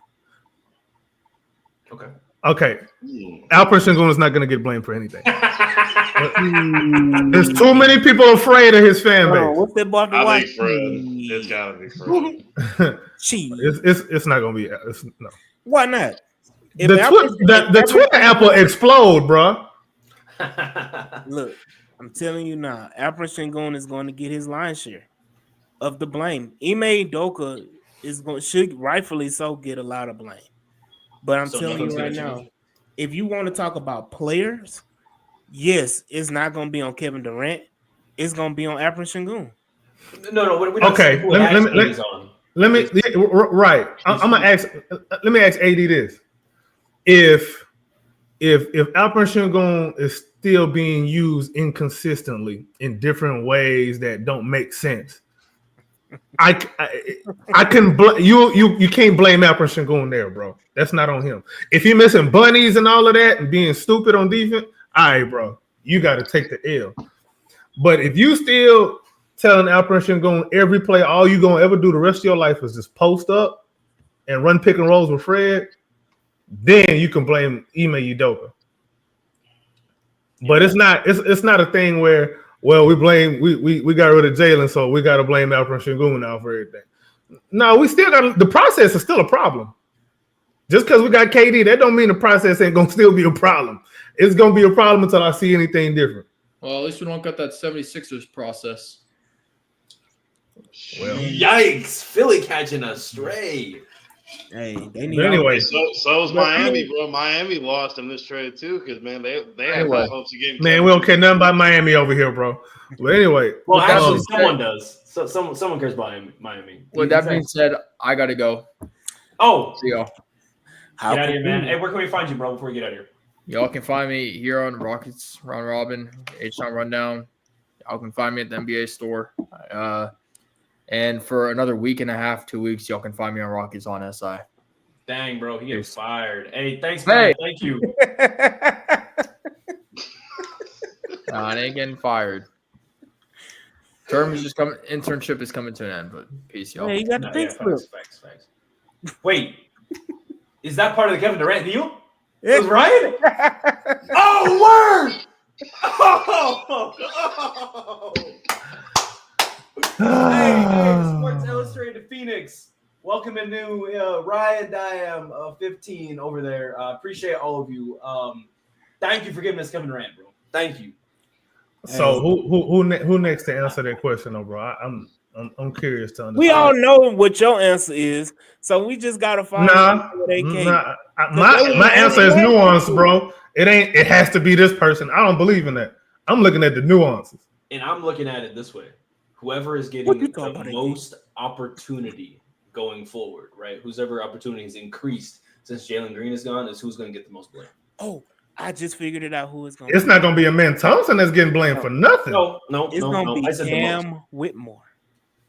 Okay. Okay. Alperen Sengun is not going to get blamed for anything. There's too many people afraid of his fan Oh, base. what's that boy to I watch? think Fred. It's gotta be Fred. Cheese. It's not going to be. No. Why not? If The Alperen- Twitter apple explode, bro. Look, I'm telling you now, Alperen Sengun is going to get his lion's share of the blame. Ime Udoka should rightfully so get a lot of blame. But I'm So telling you nothing's right gonna now, change. if you want to talk about players, yes, it's not going to be on Kevin Durant. It's going to be on Alperen Sengun. No, we're not Okay, saying who let me- actually is on. Let me right. I'm gonna ask. Let me ask AD this: If Alperen Sengun is still being used inconsistently in different ways that don't make sense, I can you can't blame Alperen Sengun there, bro. That's not on him. If you're missing bunnies and all of that and being stupid on defense, all right, bro, you got to take the L. But if you still telling Alperen Sengun every play, all you gonna ever do the rest of your life is just post up and run pick and rolls with Fred, then you can blame Ime Udoka. But it's not a thing where, well, we got rid of Jalen, so we got to blame Alperen Sengun now for everything. No, we still got the process is still a problem. Just because we got KD, that don't mean the process ain't gonna still be a problem. It's gonna be a problem until I see anything different. Well, at least we don't got that 76ers process. Well, Yikes! Philly catching a stray. Hey, they need. but anyway, So is Miami, bro. Miami lost in this trade too, because man, they have high hopes of getting. man, we don't care nothing about Miami over here, bro. But anyway, Well, actually, someone does. So someone cares about Miami. With that being said, I gotta go. Oh, See y'all. get out of here, man. Hey, where can we find you, bro? Before we get out of here. Y'all can find me here on Rockets Round Robin, H-Town Rundown. Y'all can find me at the NBA store. And for another week and a half, 2 weeks, y'all can find me on Rockets on SI. Dang, bro, he gets fired. Hey, thanks, man. Hey. Thank you. Nah, I ain't getting fired. Term is just coming. Internship is coming to an end. But peace, y'all. Yeah, you got the pink slip. Facts. Wait, is that part of the Kevin Durant deal? Yeah. It was Ryan? Oh, word! Hey, Sports Illustrated Phoenix. Welcome in new Ryan Diam 15 over there. Appreciate all of you. Thank you for giving us Kevin Durant, bro. Thank you. So who next to answer that question, though, bro? I'm curious to understand. We all know what your answer is, so we just gotta find where they came. My answer is nuanced, bro. It has to be this person. I don't believe in that. I'm looking at the nuances. And I'm looking at it this way. Whoever is getting the most opportunity going forward, right? Whose ever opportunity has increased since Jalen Green is gone is who's going to get the most blame. Oh, I just figured it out. Who is going? It's not going to be a man Thompson that's getting blamed for nothing. No. It's going to be Cam Whitmore.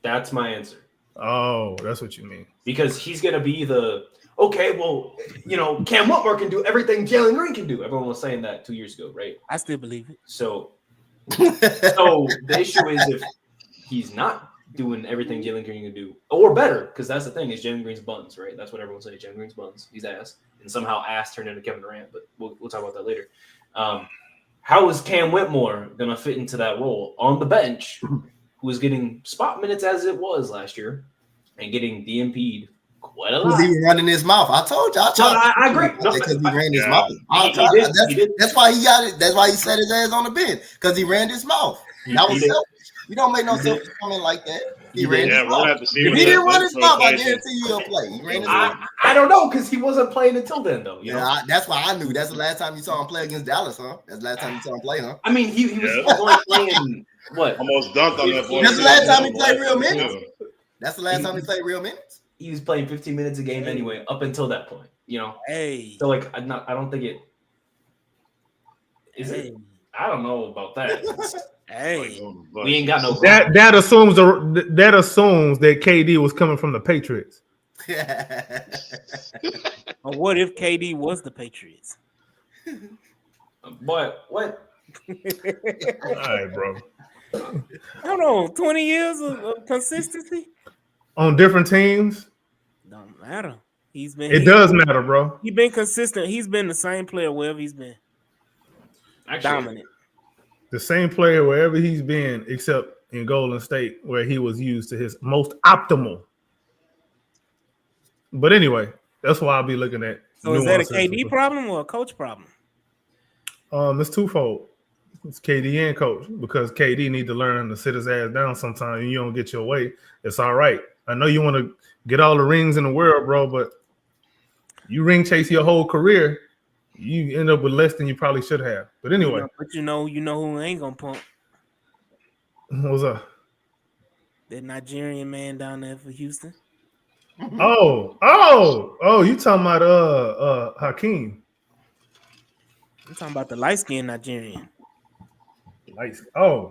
That's my answer. Oh, that's what you mean. Because he's going to be Cam Whitmore can do everything Jalen Green can do. Everyone was saying that 2 years ago, right? I still believe it. So the issue is if he's not doing everything Jalen Green can do, or better, because that's the thing is Jalen Green's buns, right? That's what everyone says. Jalen Green's buns. He's ass, and somehow ass turned into Kevin Durant. But we'll talk about that later. How is Cam Whitmore gonna fit into that role on the bench, who was getting spot minutes as it was last year, and getting DMP'd quite a lot? Because he was running his mouth. I told you. I agree. Because he ran his mouth. He did. That's why he got it. That's why he set his ass on the bench because he ran his mouth. That was selfish. You don't make no selfish comment like that. He ran his mouth. If he didn't run his mouth, I guarantee you he'll play. He ran his mouth. I don't know because he wasn't playing until then, though. That's why I knew. That's the last time you saw him play against Dallas, huh? That's the last time you saw him play, huh? I mean, he was only playing what? Almost dunked on that boy. That's the last time he played real minutes. That's the last time he played real minutes. He was playing 15 minutes a game anyway, up until that point. Hey. So I don't think it is it. I don't know about that. Hey, we ain't got no. That assumes that KD was coming from the Patriots. Or what if KD was the Patriots? But what? All right, bro. Hold on, 20 years of consistency On different teams, don't matter. It does matter, bro. He's been consistent. He's been the same player wherever he's been. Actually, dominant. The same player wherever he's been, except in Golden State, where he was used to his most optimal. But anyway, that's why I'll be looking at. So is that a KD problem or a coach problem? It's twofold. It's KD and coach, because KD need to learn to sit his ass down sometimes. And you don't get your way. It's all right. I know you want to get all the rings in the world, bro, but you ring chase your whole career, you end up with less than you probably should have. But anyway. But you know who ain't gonna pump. What's up? That Nigerian man down there for Houston. Oh, you talking about Hakeem. I'm talking about the light-skinned Nigerian. Ime.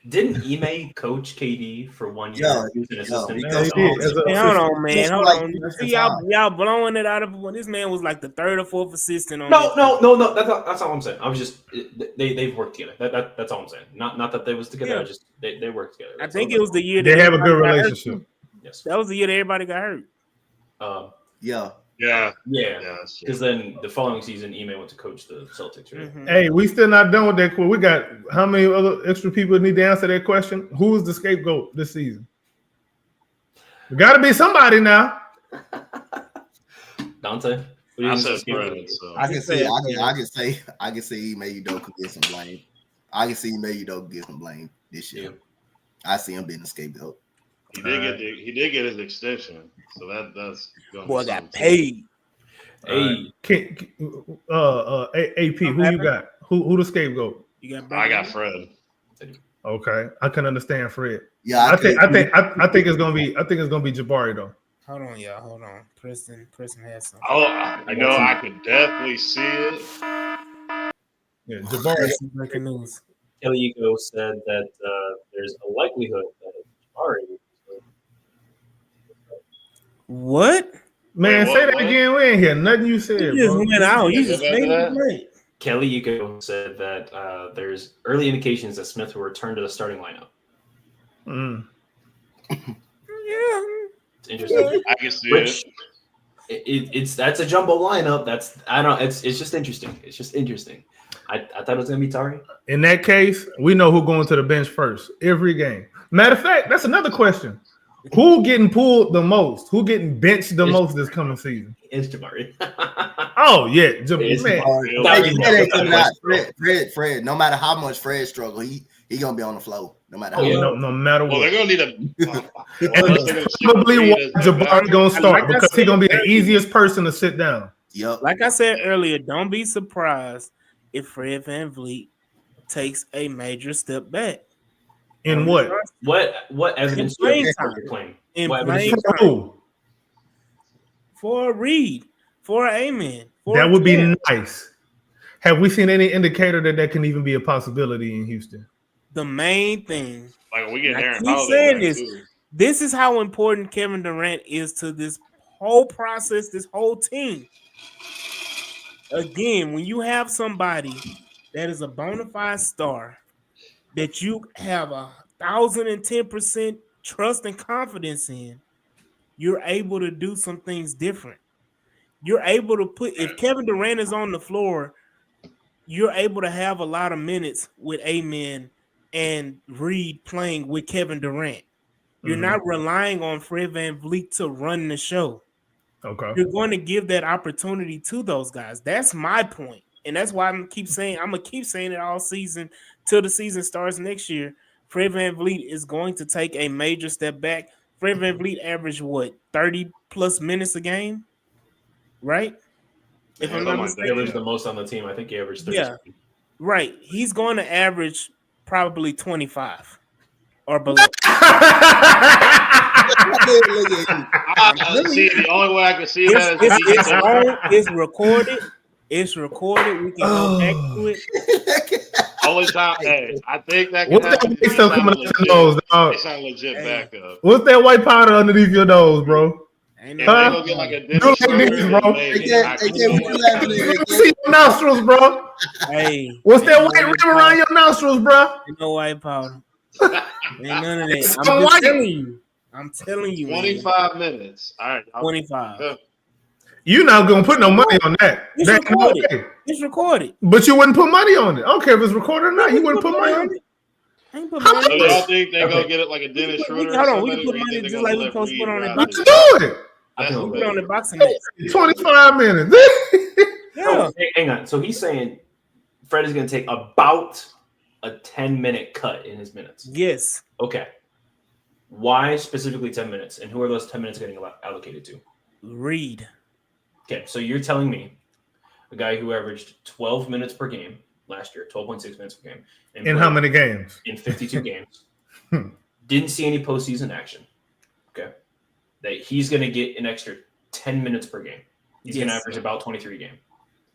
Didn't Ime coach KD for 1 year? He was an assistant. Hold on, man. Hold on. See, y'all blowing it out of this man was like the third or fourth assistant on. No. That's all I'm saying. I was just they've worked together. That's all I'm saying. Not that they was together. Yeah. I just they worked together. I think it was the year they have a good relationship. Yes, that was the year that everybody got hurt. Yeah. Because then the following season, Ime went to coach the Celtics, right? Mm-hmm. Hey, we still not done with that. We got how many other extra people need to answer that question? Who is the scapegoat this season? There got to be somebody now. Donte. I said Fred, so. I can say Ime Udoka could get some blame. I can see Ime Udoka get some blame this year. Yeah. I see him being the scapegoat. He did get his extension, so that's boy got paid. Hey, AP, who you got? Who the scapegoat? You got I got Fred. Okay, I can understand Fred. Yeah, I think it's gonna be Jabari though. Hold on, y'all. Hold on. Preston has some. Oh, I know. I could definitely see it. Yeah, Jabari. Breaking news. Kelly Ego said that there's a likelihood that Jabari. What? Man, Wait, say that what? again. We ain't hear nothing you said, You just bro. went out. You Yeah, just go back to made that. it play. Kelly Ego said that there's early indications that Smith will return to the starting lineup. Mm. Yeah. It's interesting. I can see Which it. that's a jumbo lineup. It's just interesting. It's just interesting. I thought it was gonna be Tari. In that case, we know who going to the bench first every game. Matter of fact, that's another question. Who getting pulled the most? Who getting benched the most this coming season? It's Jabari. Oh yeah, It's man. Fred. No matter how much Fred struggle, he gonna be on the floor. No matter how. No matter Well, what. they're gonna need a. And that's probably why Jabari gonna start because he's gonna be the easiest person to sit down. Yep. Like I said earlier, don't be surprised if Fred VanVleet takes a major step back. In what? What evidence do you have for your claim? In What playing evidence? For who? For a Reed, for an Amen. That would be nice. Have we seen any indicator that can even be a possibility in Houston? The main thing. Like we get I Aaron keep Holiday saying back, this. too. This is how important Kevin Durant is to this whole process, this whole team. Again, when you have somebody that is a bona fide star, that you have 1,010% trust and confidence in, you're able to do some things different. You're able to if Kevin Durant is on the floor, you're able to have a lot of minutes with Amen and Reed playing with Kevin Durant. You're not relying on Fred VanVleet to run the show. Okay. You're going to give that opportunity to those guys. That's my point. And that's why I'm gonna keep saying it all season till the season starts next year. Fred VanVleet is going to take a major step back. Fred VanVleet averaged 30 plus minutes a game, right? If I'm not He mistaken, averaged the most on the team. I think he averaged 30. Yeah. Right. He's going to average probably 25 or below. See, the only way I can see that It's recorded. It's recorded. We can go back to it. only time. Hey, I think that can What's that happen. white stuff coming out your nose, dog? It's not legit backup. What's that white powder underneath your nose, bro? Ain't If no- they go get like a Do like this, bro. maybe. Hey, I Kev, can see it. See your nostrils, bro. Hey, What's that ain't white no rim around your nostrils, bro? Ain't no white powder. Ain't none of that. It's I'm so just white. telling you. I'm telling you. man. 25 minutes. All right. 25. You're not gonna put no money on that. It's That no recorded. way. It's recorded. But you wouldn't put money on it. I don't care if it's recorded or not. You wouldn't put money on it. I ain't put How money much? So on y'all it. think they gonna get it like a Dennis Schroeder? Hold on, or we can somebody, put or you money think just they're like gonna we let supposed to Reed put on ride that Let's this? do it. I can We only put on the boxing match. 25 minutes. Yeah. Oh, hang on. So he's saying Fred is going to take about a 10-minute cut in his minutes. Yes. Okay. Why specifically 10 minutes? And who are those 10 minutes getting allocated to? Reed. Okay, so you're telling me a guy who averaged 12 minutes per game last year, 12.6 minutes per game. And In played how many games? In 52 games. Didn't see any postseason action. Okay. That he's going to get an extra 10 minutes per game. He's going to average about 23 a game.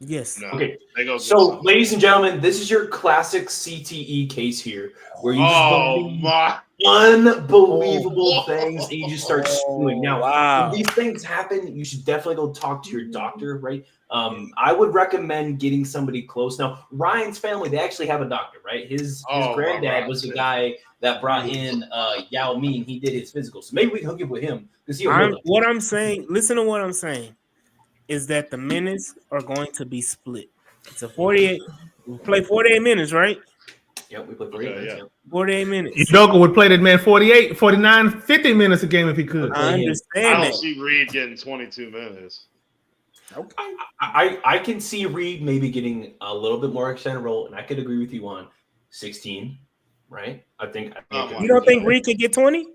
Yes. No, Okay. they go get So, something. ladies and gentlemen, this is your classic CTE case here, where you just Oh believe my! unbelievable things and you just start spewing. Now, wow. when these things happen, you should definitely go talk to your doctor, right? I would recommend getting somebody close. Now, Ryan's family, they actually have a doctor, right? His granddad was the guy that brought in Yao Ming. He did his physical. So maybe we can hook up with him because What I'm saying, listen to what I'm saying, is that the minutes are going to be split. It's a 48. We play 48 minutes, right? Yep, we play 48 minutes. yeah. 48 minutes. Udoka would play that man 48, 49, 50 minutes a game if he could. I I understand don't that. see Reed getting 22 minutes. Okay. I can see Reed maybe getting a little bit more extended role, and I could agree with you on 16, right? I think You don't think Reed could get 20?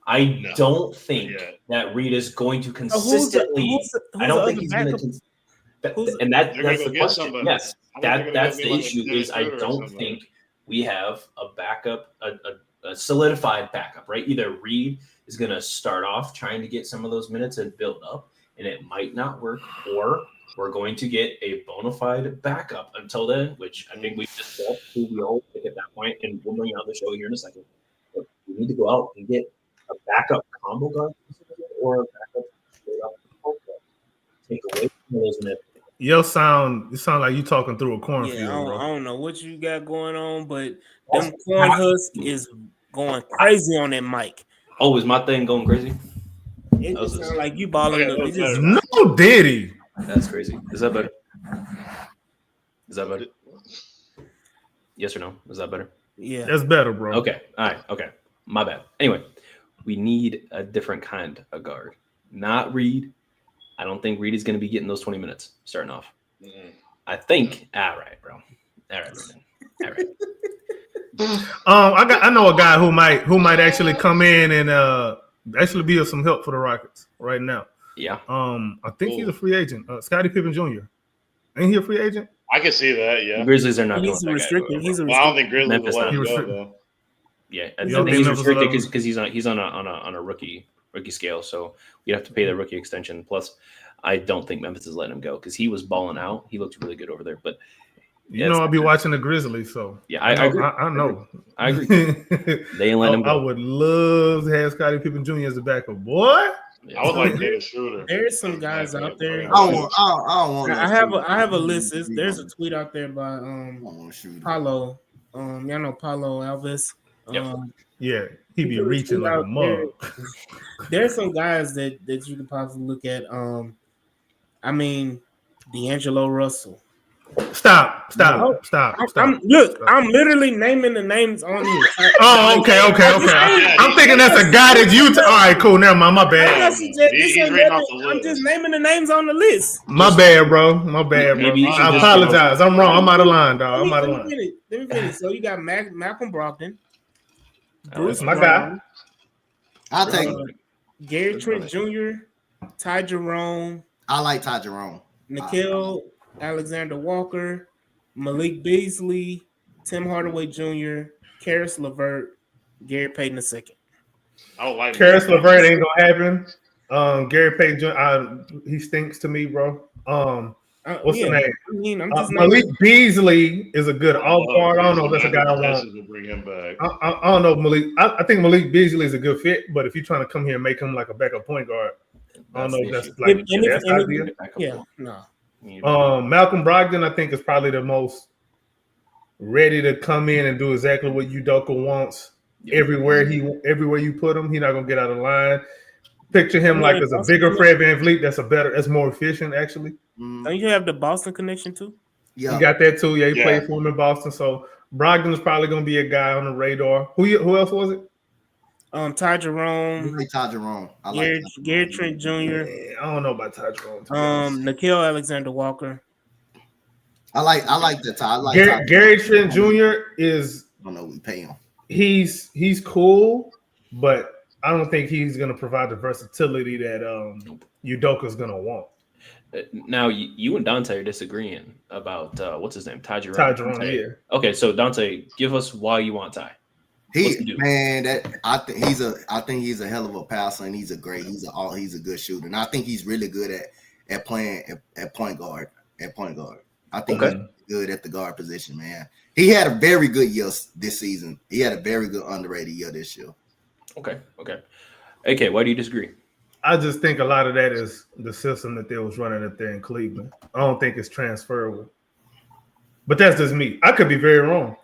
I No. don't think Yeah. that Reed is going to who's consistently. who's I don't the think other he's going backup? to. Who's- And They're gonna that's go the get question. somebody. Yes, I think they're gonna that's go the get like a issue. Dennis Is I Schroeder or don't somebody. think we have a backup, a solidified backup, right? Either Reed is going to start off trying to get some of those minutes and build up, and it might not work, or we're going to get a bona fide backup until then, which I think we just said who we all pick at that point, and we'll bring you on the show here in a second. But we need to go out and get a backup combo guard or a backup straight up point guard. Take away from those minutes. You sound like you talking through a cornfield, Yeah, bro. I don't know what you got going on, but them corn husk is going crazy on that mic. Oh, is my thing going crazy? It just sounds like you balling Okay, up. It just- No, Diddy. That's crazy. Is that better? Is that better? Yes or no? Is that better? Yeah. That's better, bro. Okay. All right. Okay. My bad. Anyway, we need a different kind of guard. Not Reed. I don't think Reed is going to be getting those 20 minutes starting off. I think. All right, bro. All right, man. All right. I know a guy who might actually come in and actually be of some help for the Rockets right now. Yeah. I think he's a free agent. Scottie Pippen Jr. Ain't he a free agent? I can see that. Yeah. The Grizzlies are not He's going a with that guy, restricted. though, He's a Well, I don't restricted. think Grizzlies Memphis will let him not. go though. Yeah, I You don't think think he's Memphis restricted will- because he's on a rookie scale, so you have to pay the rookie extension. Plus, I don't think Memphis is letting him go because he was balling out. He looked really good over there. But You know, I'll be watching the Grizzlies, so yeah, I agree. I know. I agree. They ain't letting him I go. would love to have Scottie Pippen Jr. as a backup, boy. Yeah. I would like Dennis Schroeder. There's some guys out there. I don't want. I have a list. There's a tweet out there by Paulo. Y'all know Paulo Alves. Yep. Yeah, he be There's reaching some like a out there. mug. There's some guys that you could possibly look at. I mean, D'Angelo Russell. Stop. I'm literally naming the names on here. Oh, okay. I'm thinking that's a guy that you. All right, cool. Never mind. My bad. He's reading off the I'm list. just naming the names on the list. My bad, bro. Maybe you should I just apologize. I'm wrong. I'm out of line, dog. I'm out of Let line. me finish. So you got Malcolm Brogdon, That's my guy. I'll take it. Gary Trent Jr., Ty Jerome, I like Ty Jerome. Nickeil Alexander-Walker, Malik Beasley, Tim Hardaway Jr., Karis LeVert, Gary Payton II. I don't like Karis LeVert ain't gonna happen. Gary Payton Jr., he stinks to me, bro. What's the name? I mean, I'm just Malik Beasley is a good all guard. I don't know if that's a guy I want. Will bring him back. I don't know Malik. I think Malik Beasley is a good fit, but if you're trying to come here and make him like a backup point guard, I don't know if that's like the best idea. Yeah, no. Malcolm Brogdon, I think, is probably the most ready to come in and do exactly what Udoka wants. Everywhere you put him, he's not gonna get out of line. Picture him like as a bigger Fred VanVleet. That's more efficient, actually. Don't you have the Boston connection too? Yeah. You got that too. Yeah, he Yeah. played for him in Boston. So Brogdon is probably gonna be a guy on the radar. Who else was it? Ty Jerome, Ty Jerome. I like Gary Trent Jr., I don't know about Ty Jerome. Nickeil Alexander-Walker. I like the Ty. I like Gary Trent Jr. is I don't know we pay him. he's cool, but I don't think he's gonna provide the versatility that Udoka's gonna want. Now you and Donte are disagreeing about what's his name, Ty Jerome. Ty Jerome, yeah. Okay, so Donte, give us why you want Ty. What's he do? I think he's a hell of a passer and he's a good shooter. And I think he's really good at playing at point guard. I think he's good at the guard position, man. He had a very good year this season. He had a very good underrated year this year. Okay. AK, why do you disagree? I just think a lot of that is the system that they was running up there in Cleveland. I don't think it's transferable. But that's just me. I could be very wrong.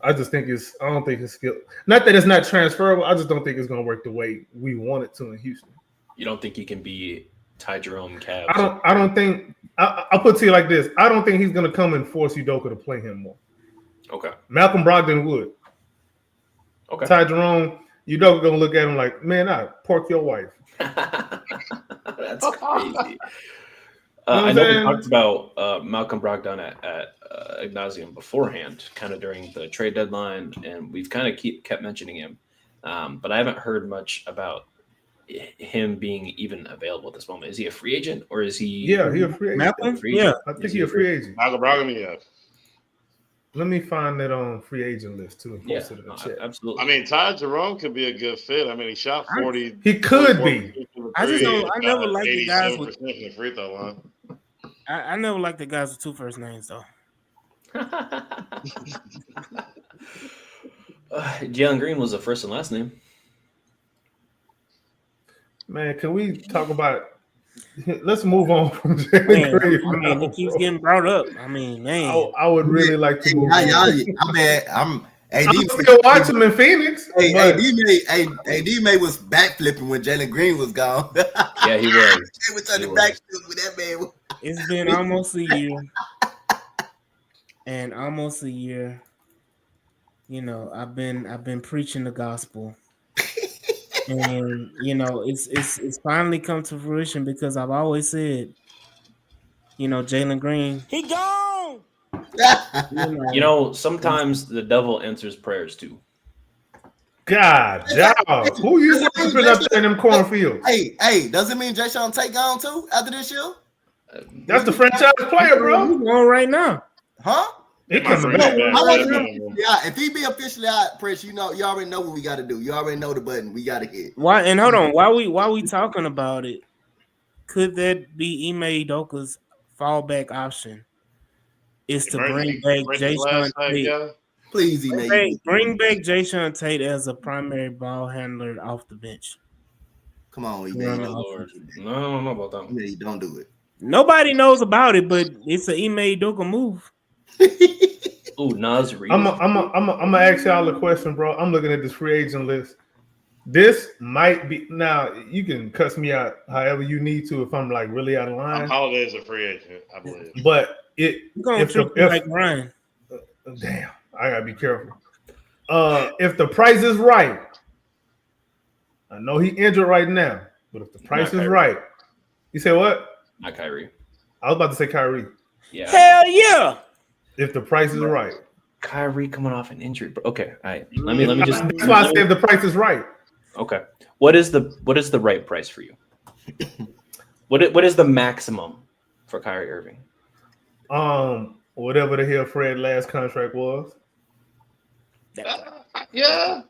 I don't think it's skill. Not that it's not transferable. I just don't think it's going to work the way we want it to in Houston. You don't think he can be Ty Jerome Cavs? I don't think. I'll put it to you like this. I don't think he's going to come and force Udoka to play him more. Okay. Malcolm Brogdon would. Okay. Ty Jerome, Udoka going to look at him like, man, I pork your wife. That's crazy. I know we talked about Malcolm Brogdon at Ignatium beforehand, kind of during the trade deadline, and we've kind of kept mentioning him. But I haven't heard much about him being even available at this moment. Is he a free agent or is he? Yeah, he's a free agent. Malcolm? Free agent? I think he's a free agent. Malcolm Brogdon, yeah. Let me find that on free agent list too and Yeah, post it in the chat. absolutely. I mean, Ty Jerome could be a good fit. I mean, he shot 40. He could be. I just don't. I never liked the guys with. from the free throw line. I never liked the guys with 2 first names though. Jalen Green was the first and last name. Man, can we talk about? Let's move on from Jalen Green. I mean, he keeps getting brought up. I mean, man, I would really like to move on. I'm AD. I'm still watching him in Phoenix. Hey, but- AD May was backflipping when Jalen Green was gone. Yeah, he was. He was on the backflip with that man. it's been almost a year, and almost a year. You know, I've been preaching the gospel. And it's finally come to fruition because I've always said, Jalen Green, he gone. Sometimes the devil answers prayers too. God, dog. Who you worshiping up there in them cornfields? Hey, does it mean Jay Sean take gone too after this year? That's the franchise player, bro. He's going right now. Huh? He coming back. Yeah, if he be officially out, Press, you already know what we got to do. You already know the button we got to hit. Why? And hold on, while we talking about it, could that be Ime Udoka's fallback option? Is to bring back Jayshawn Tate. Please, Bring back Jayshawn Tate as a primary ball handler off the bench. Come on, No, I don't know about that. Yeah, don't do it. Nobody knows about it, but it's an Ime Udoka move. Oh, Nas Reed. I'm gonna ask y'all a question, bro. I'm looking at this free agent list. This might be now. You can cuss me out however you need to if I'm like really out of line. Holiday is a free agent, I believe. But You're gonna treat you like Ryan. Damn, I gotta be careful. If the price is right, I know he injured right now, but if the price is right, you say what? Not Kyrie. I was about to say Kyrie. Yeah. Hell yeah. If the price is right. Kyrie coming off an injury. Okay, all right. Let me just. That's why I said if the price is right. Okay. What is the right price for you? What is the maximum for Kyrie Irving? Whatever the hell Fred's last contract was. Yeah,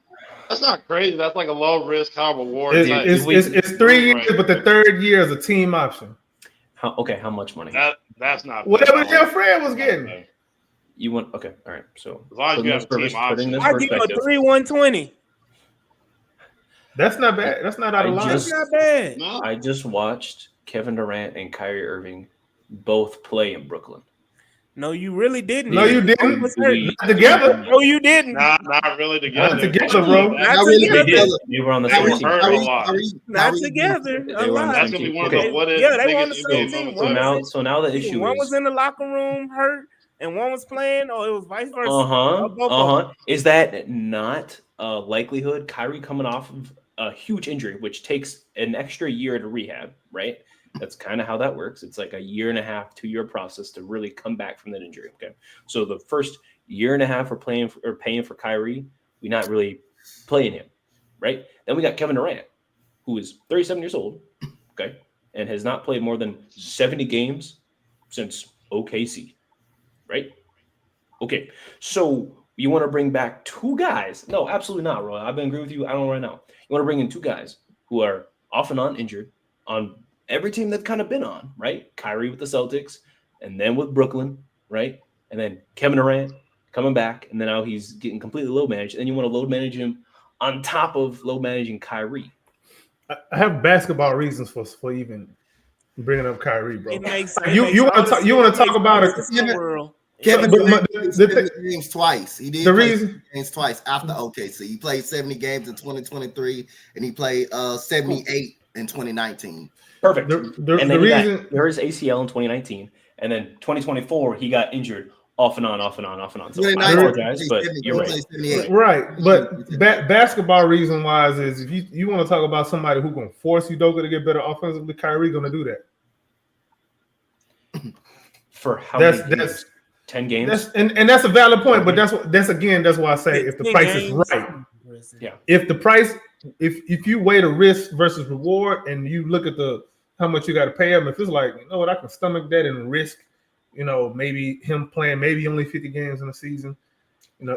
that's not crazy. That's like a low risk, high reward. It's 3 years, but the third year is a team option. How much money? That's not whatever the hell Fred was getting. You want all right. So as long as you have a team option, I give a 3-120. That's not bad. That's not out of line. That's not bad. No. I just watched Kevin Durant and Kyrie Irving both play in Brooklyn. No, you really didn't. No, you didn't. Not together. No, you didn't. Not really together. Not together, bro. Not together. They were on the same team. Hurt a lot. Not together. A lot. That's gonna be one of the what if. Yeah, they were on the same team. So now the issue one is was in the locker room hurt, and one was playing, or it was vice versa. Is that not a likelihood? Kyrie coming off of a huge injury, which takes an extra year to rehab, right? That's kind of how that works. It's like a 1.5 to 2 year process to really come back from that injury. Okay, so the first 1.5 years we're paying for Kyrie, we're not really playing him, right? Then we got Kevin Durant, who is 37 years old, okay, and has not played more than 70 games since OKC, right? Okay, so you want to bring back 2 guys? No, absolutely not, Roy. I've been agree with you. I don't right now. You want to bring in 2 guys who are off and on injured on every team they've kind of been on, right? Kyrie with the Celtics, and then with Brooklyn, right? And then Kevin Durant coming back, and then now he's getting completely load managed. And then you want to load manage him on top of load managing Kyrie. I have basketball reasons for even bringing up Kyrie, bro. It makes sense. You want to talk about it? Kevin Durant played 70 games twice. He did play 70 games twice after OKC. He played 70 games in 2023, and he played 78 in 2019. Perfect. The reason there's ACL in 2019, and then 2024 he got injured off and on. So I apologize, but you're right. Right, but basketball reason wise is if you want to talk about somebody who's gonna force Udoka to get better offensively, Kyrie gonna do that. For how many games? 10 games. That's a valid point, but that's why I say if the price is right. Yeah. If you weigh the risk versus reward and you look at how much you got to pay him, if it's like, you know what, I can stomach that and risk, maybe him playing maybe only 50 games in a season,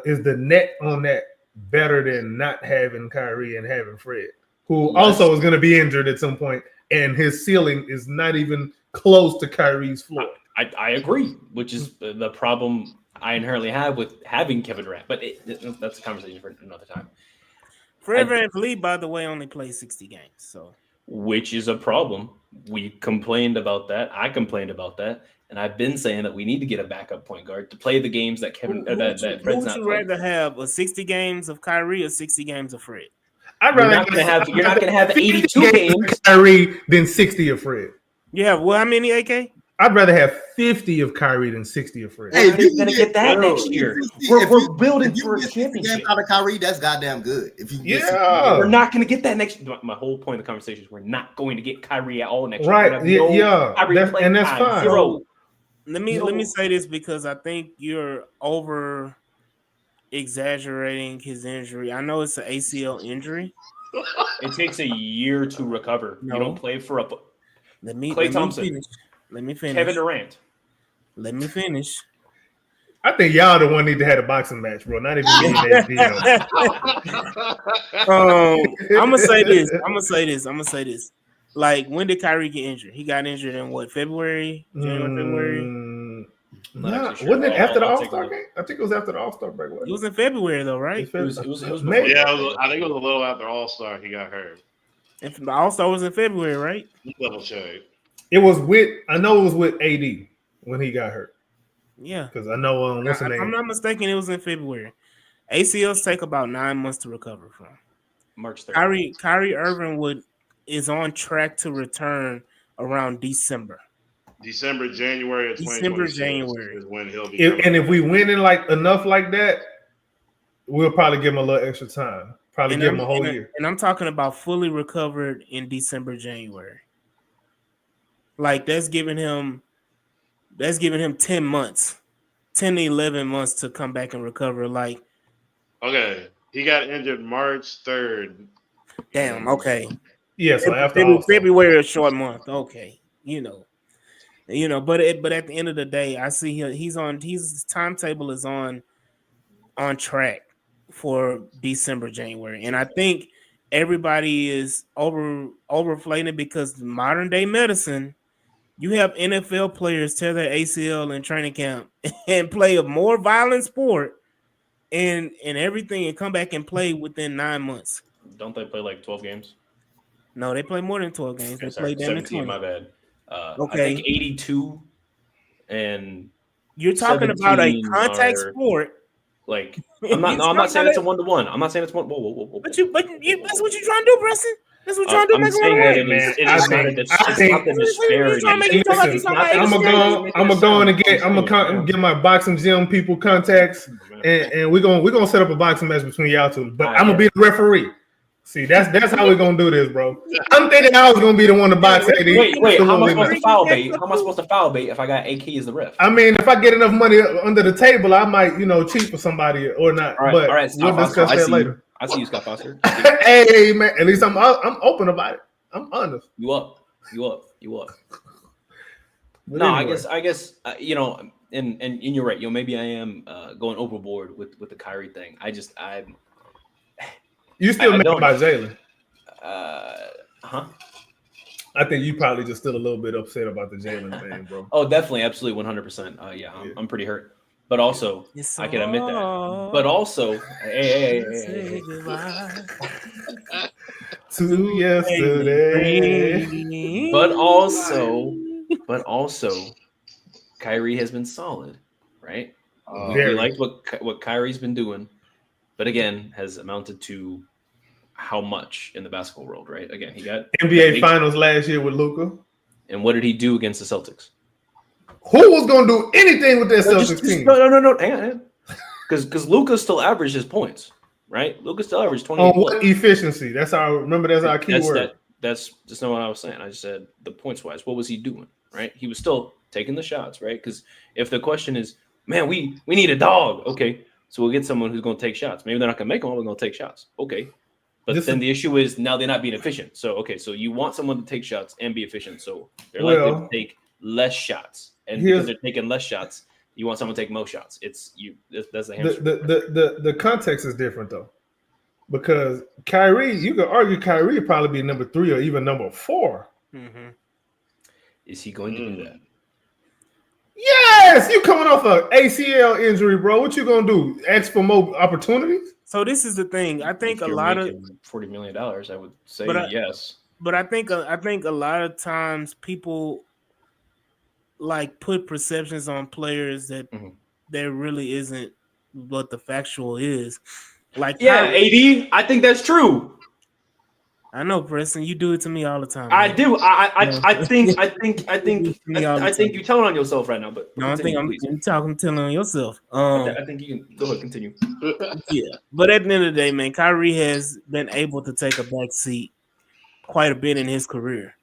is the net on that better than not having Kyrie and having Fred, who also is going to be injured at some point, and his ceiling is not even close to Kyrie's floor. I agree, which is the problem I inherently have with having Kevin Durant, but that's a conversation for another time. Fred VanVleet, by the way, only played 60 games, so which is a problem. We complained about that. I complained about that, and I've been saying that we need to get a backup point guard to play the games that Kevin that Fred's would not you playing. rather have a 60 games of Kyrie or 60 games of Fred? I'd You're rather not going to have 82 games of Kyrie than 60 of Fred. Yeah, well, how many, AK? I'd rather have 50 of Kyrie than 60 of Fred. Hey, you're going to get that next year. We're building for a championship. Out of Kyrie, that's goddamn good. If you we're not going to get that next. My whole point of the conversation is we're not going to get Kyrie at all next year. Right? And that's fine. Zero. Let me say this because I think you're over exaggerating his injury. I know it's an ACL injury. It takes a year to recover. No. You don't play for a. Klay Thompson. Let me finish. Kevin Durant. Let me finish. I think y'all the one need to have a boxing match, bro. Not even me and I'm gonna say this. Like, when did Kyrie get injured? He got injured in what? January, February? Wasn't it after the All-Star game? I think it was after the All-Star break. It was in February, though, right? It was maybe. Yeah, I think it was a little after All-Star he got hurt. And the All-Star was in February, right? Double check. It was with AD when he got hurt. Yeah, because I know what's the name? I'm not mistaken. It was in February. ACLs take about 9 months to recover from. March 3rd. Kyrie Irving is on track to return around December. January of 2026 is when he'll be. If we win in enough like that, we'll probably give him a little extra time. Probably give him a whole year. And I'm talking about fully recovered in December, January. Like that's giving him 10 months, 10 to 11 months to come back and recover. Like, okay, he got injured March 3rd. Damn. Okay. Yeah. So after February, a short month. Okay. But at the end of the day, I see his timetable is on track for December, January, and I think everybody is overflating because modern day medicine. You have NFL players tear their ACL in training camp and play a more violent sport and everything and come back and play within 9 months. Don't they play 12 games? No, they play more than 12 games. They play 17, my bad. Okay. I think 82 and you're talking about a contact sport. I'm not saying it's a 1-to-1. I'm not saying it's one. Whoa. But that's what you're trying to do, Preston. That's what you're trying to do. I'm saying that it's not the disparity. I'm gonna go and get my boxing gym people contacts, and we're gonna set up a boxing match between y'all two. But I'm gonna be the referee. See, that's how we're gonna do this, bro. I'm thinking I was gonna be the one to box. Wait. How am I supposed to foul bait? How am I supposed to foul bait if I got AK as the ref? I mean, if I get enough money under the table, I might, cheat for somebody or not. All right, we'll discuss that later. I see you, Scott Foster. Hey, man. At least I'm open about it. I'm honest. You up. But no, anyway. I guess and you're right. Maybe I am going overboard with the Kyrie thing. You still mad about Jalen? Huh? I think you probably just still a little bit upset about the Jalen thing, bro. Oh, definitely, absolutely, 100%. Yeah, I'm pretty hurt. But also, I can admit that. But also, hey. To yesterday. But also, Kyrie has been solid, right? We liked what Kyrie's been doing, but again, has amounted to how much in the basketball world, right? Again, he got NBA Finals last year with Luka. And what did he do against the Celtics? Who was going to do anything with that Celtics team? No. Hang on. Because Luka still averaged his points, right? Luka still averaged 20. On what efficiency? That's our key word. That's just not what I was saying. I just said the points wise. What was he doing, right? He was still taking the shots, right? Because if the question is, man, we need a dog. Okay, so we'll get someone who's going to take shots. Maybe they're not going to make them. We're going to take shots. Okay. But then the issue is now they're not being efficient. So you want someone to take shots and be efficient. So they're likely to take less shots and because they're taking less shots, you want someone to take most shots. It's you. That's the hamstring. The context is different though, because Kyrie, you could argue Kyrie would probably be number 3 or even number 4. Mm-hmm. Is he going to do that? Yes, you coming off an ACL injury, bro. What you gonna do? Ask for more opportunities? So this is the thing. I think If a you're lot of making $40 million, I would say yes. But I think a lot of times people like put perceptions on players that there really isn't what the factual is. Like AD, I think that's true. I know, Preston, you do it to me all the time. I man. do. I think you're telling on yourself right now. But no, I think I'm telling on yourself. I think you can go ahead, continue. Yeah, but at the end of the day, man, Kyrie has been able to take a back seat quite a bit in his career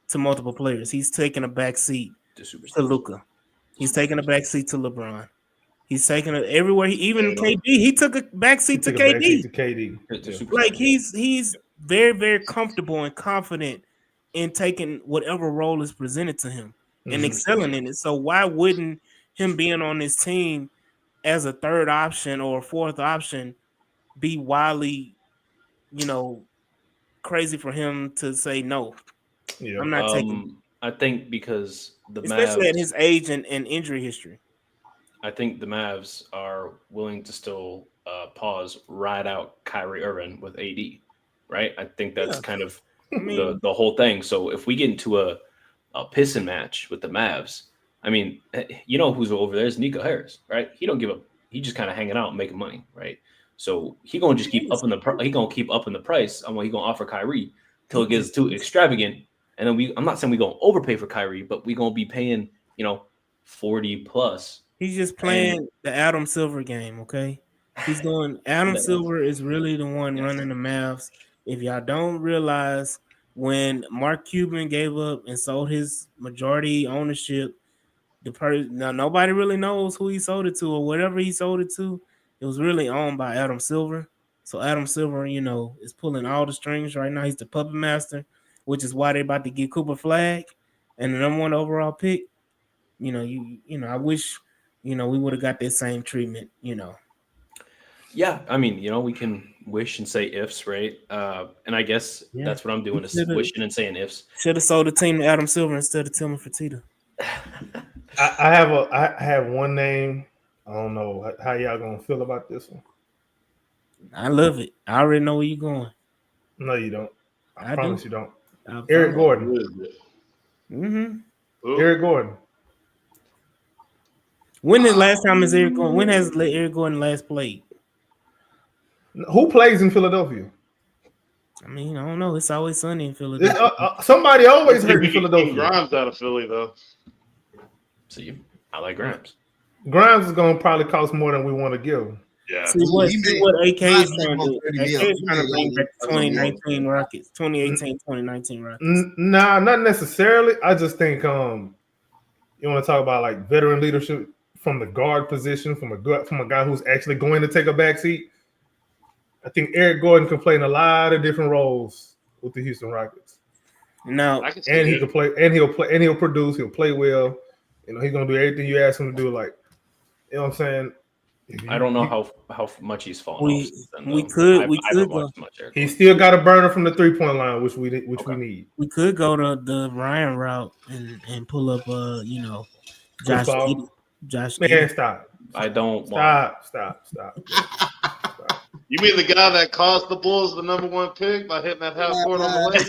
to multiple players. He's taken a back seat to Luka. He's taken a back seat to LeBron. He's taken it everywhere. Even KD, he took a back seat to KD. Like he's very, very comfortable and confident in taking whatever role is presented to him and excelling in it. So why wouldn't him being on this team as a third option or a fourth option be wildly, crazy for him to say no? Yeah. I'm not taking. I think because especially at his age and injury history. I think the Mavs are willing to still ride out Kyrie Irving with AD, right? I think that's kind of the whole thing. So if we get into a pissing match with the Mavs, I mean, you know who's over there is Nico Harris, right? He don't give up. He just kind of hanging out and making money, right? So he gonna just keep upping the price on what he gonna offer Kyrie till it gets too extravagant. And then I'm not saying we gonna overpay for Kyrie, but we gonna be paying 40 plus. He's just playing the Adam Silver game, okay? He's doing Adam Silver is really the one running the Mavs. If y'all don't realize, when Mark Cuban gave up and sold his majority ownership, now nobody really knows who he sold it to or whatever he sold it to. It was really owned by Adam Silver. So Adam Silver, is pulling all the strings right now. He's the puppet master, which is why they're about to get Cooper Flag and the number 1 overall pick. I wish we would have got that same treatment, Yeah, I mean, we can wish and say ifs, right? And I guess that's what I'm doing is wishing and saying ifs. Should have sold the team to Adam Silver instead of Tillman Fertitta. I have one name. I don't know how y'all gonna feel about this one. I love it. I already know where you're going. No, you don't. I promise you don't. I Eric Gordon. Eric Gordon. When has Eric Gordon last played? Who plays in Philadelphia? I mean, I don't know. It's always sunny in Philadelphia. Somebody always hurt in Philadelphia. Grimes out of Philly, though. See, I like Grimes. Grimes is going to probably cost more than we want to give him. Yeah. See what AK is trying to do. AK is trying to bring back the 2019 Rockets, 2018-2019 Rockets. Nah, not necessarily. I just think you want to talk about like veteran leadership from the guard position, from a guy who's actually going to take a back seat. I think Eric Gordon can play in a lot of different roles with the Houston Rockets. No, and he can play, and he'll produce. He'll play well. He's gonna do everything you ask him to do. Like, you know what I'm saying? I don't know how much he's fallen off. We could go. He still got a burner from the 3-point line, which we need. We could go to the Ryan route and pull up, Josh. Man, stop. I don't. Stop. You mean the guy that cost the Bulls the number 1 pick by hitting that half court on the Lakers?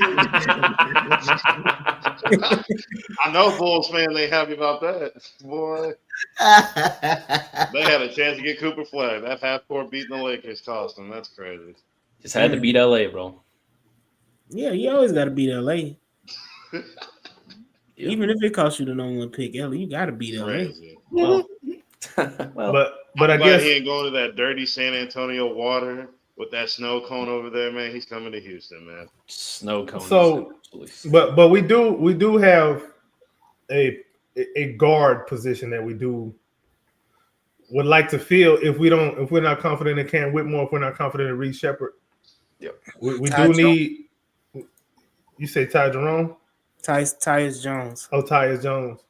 I know Bulls fans ain't happy about that, boy. They had a chance to get Cooper Flag. That half court beating the Lakers cost them. That's crazy. Just had to beat LA, bro. Yeah, you always got to beat LA. Even if it costs you the number 1 pick, you got to beat LA. Well, but I guess he ain't going to that dirty San Antonio water with that snow cone over there, man. He's coming to Houston, man. Snow cone. So, but we do have a guard position that we would like to fill if we're not confident in Cam Whitmore, if we're not confident in Reed Shepherd. Yep. We do need. You say Ty Jerome? Tyus Jones. Oh, Tyus Jones.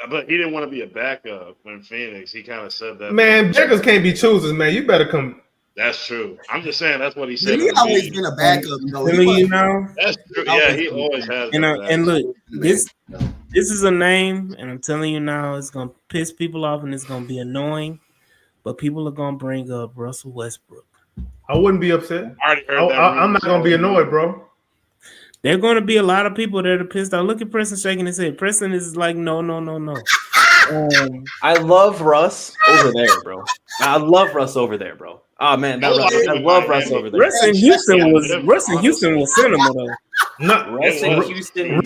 But he didn't want to be a backup in Phoenix. He kind of said that. Man, beggars can't be choosers, man. You better come. That's true. I'm just saying that's what he said. He always been a backup, though. Telling you now, That's true. Yeah, he always has. and look, this is a name, and I'm telling you now, it's gonna piss people off and it's gonna be annoying, but people are gonna bring up Russell Westbrook. I wouldn't be upset. I already heard that. I'm not gonna be annoyed, bro. There are going to be a lot of people that are pissed off. Look at Preston shaking his head. Preston is like, no. I love Russ over there, bro. I love Russ over there, bro. Oh man, I love Russ over there. Russ in Houston was cinema though. Russ in Houston,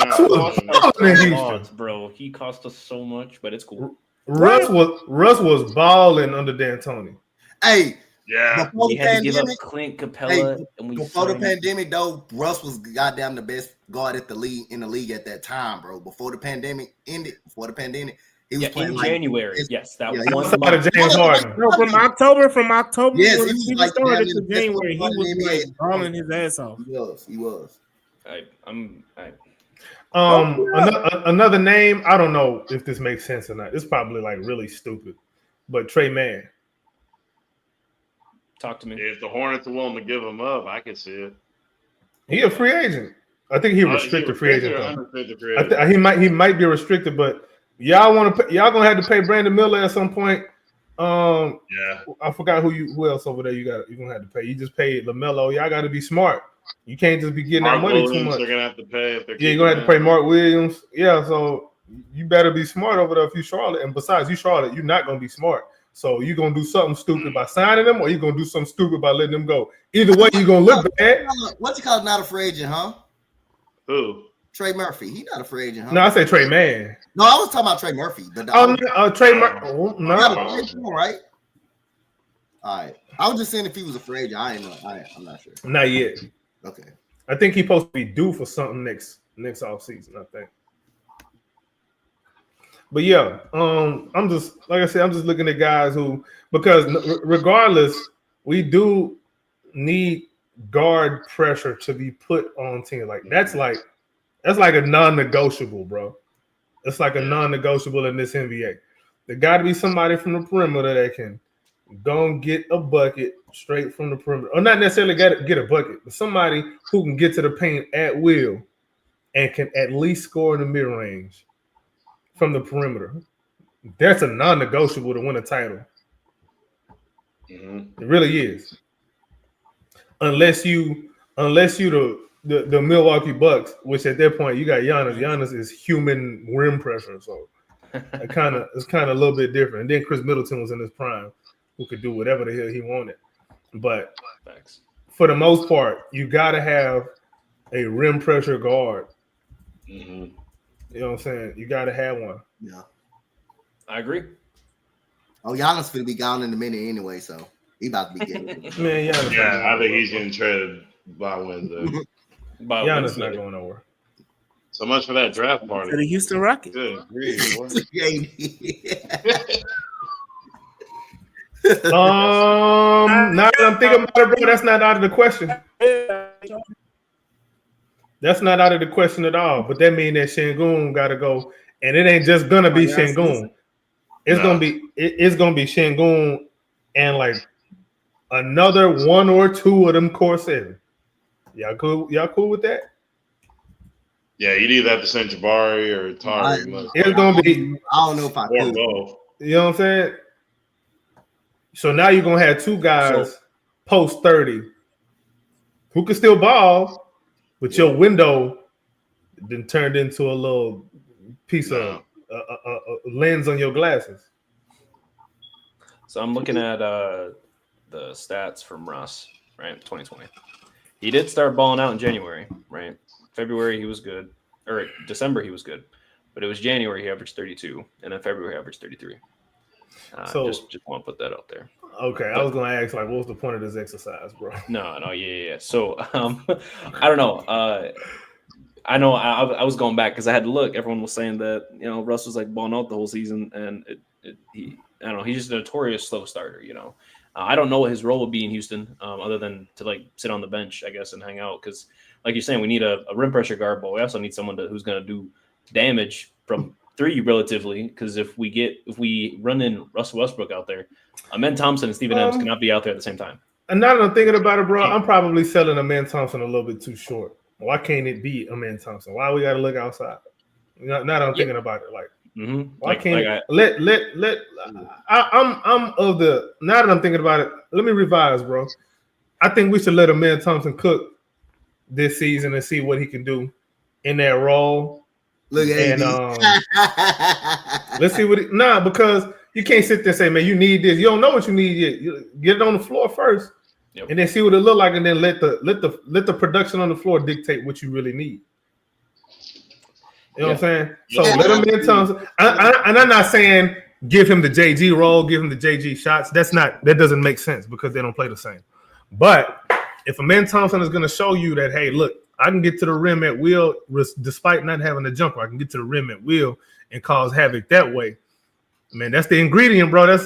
bro. He cost us so much, but it's cool. Russ was balling under D'Antoni. Hey. Yeah, before he the had to give up pandemic, Clint Capella, and we before the pandemic though, Russ was goddamn the best guard at the league in the league at that time, bro. Before the pandemic ended, he was playing in like, January. Yes, that was one month. James Harden. No, from October. Yes, when he was he like started damn to the best January. He player in was the like NBA. balling his ass off. He was. Another name. I don't know if this makes sense or not. It's probably like really stupid, but Trey Mann. Talk to me. If the Hornets are willing to give him up, I can see it. He a free agent. I think he restricted free agent. He might be restricted, but y'all gonna have to pay Brandon Miller at some point. Yeah, I forgot who else over there you're gonna have to pay. You just paid LaMelo. Y'all got to be smart. You can't just be getting that money too much. They're gonna have to pay. You're gonna have to pay Mark Williams. Yeah, so you better be smart over there if you Charlotte. And besides, you Charlotte, you're not gonna be smart. So you're going to do something stupid by signing them, or you're going to do something stupid by letting them go. Either way, you're going to look bad. What's he called? Not a free agent, huh? Who? Trey Murphy. He's not a free agent, huh? No, I say Trey Mann. No, I was talking about Trey Murphy. But Trey Murphy. No. Right? All right. I was just saying if he was a free agent. I'm not sure. Not yet. Okay. I think he's supposed to be due for something next offseason, I think. But yeah, I'm just looking at guys who, because regardless, we do need guard pressure to be put on team. Like that's like a non-negotiable, bro. It's like a non-negotiable in this NBA. There got to be somebody from the perimeter that can go and get a bucket straight from the perimeter, or not necessarily get a bucket, but somebody who can get to the paint at will and can at least score in the mid-range from the perimeter. That's a non-negotiable to win a title. Mm-hmm. It really is. Unless you the Milwaukee Bucks, which at that point you got Giannis. Giannis is human rim pressure, so it's kind of a little bit different. And then Chris Middleton was in his prime, who could do whatever the hell he wanted. But for the most part, you got to have a rim pressure guard. Mm-hmm. You know what I'm saying? You got to have one. Yeah. I agree. Oh, Giannis finna be gone in a minute anyway, so he about to be getting it. Man, Giannis. Yeah, I think he's getting traded by Wednesday. Giannis not going nowhere. So much for that draft party. To the Houston Rockets. Good. Now that I'm thinking about it, bro, that's not out of the question. That's not out of the question at all. But that means that Şengün got to go, and it ain't just gonna be Şengün. It's gonna be Şengün and like another one or two of them core seven. Y'all cool with that? Yeah, you'd either have to send Jabari or Tari. It's gonna be. I don't know if I could. Both. You know what I'm saying? So now you're gonna have two guys post 30 who can still ball, but your window then turned into a little piece of a lens on your glasses. So I'm looking at the stats from Russ, right? 2020. He did start balling out in January, right? February he was good, or December he was good, but it was January he averaged 32, and then February he averaged 33. So just want to put that out there. Okay, I was gonna ask like, what was the point of this exercise, bro? No, yeah. So I don't know. I know I was going back because I had to look. Everyone was saying that Russ was like balling out the whole season, and I don't know. He's just a notorious slow starter. I don't know what his role would be in Houston, other than to like sit on the bench, I guess, and hang out. Because like you're saying, we need a rim pressure guard, but we also need someone who's going to do damage from 3 relatively, because if we run in Russell Westbrook out there, Amen Thompson and Steven Adams cannot be out there at the same time. And now that I'm thinking about it, bro, I'm probably selling Amen Thompson a little bit too short. Why can't it be Amen Thompson? Why we got to look outside? Now that I'm thinking about it, like, why can't I'm of the. Now that I'm thinking about it, let me revise, bro. I think we should let Amen Thompson cook this season and see what he can do in that role. Look at Let's see what because you can't sit there and say, man, you need this. You don't know what you need yet. You get it on the floor first, and then see what it look like, and then let the production on the floor dictate what you really need. You know what I'm saying? So let him in Thompson. And I'm not saying give him the JG role, give him the JG shots. That doesn't make sense because they don't play the same. But if Amen Thompson is going to show you that, hey, look, I can get to the rim at will, despite not having a jumper. I can get to the rim at will and cause havoc that way. Man, that's the ingredient, bro. That's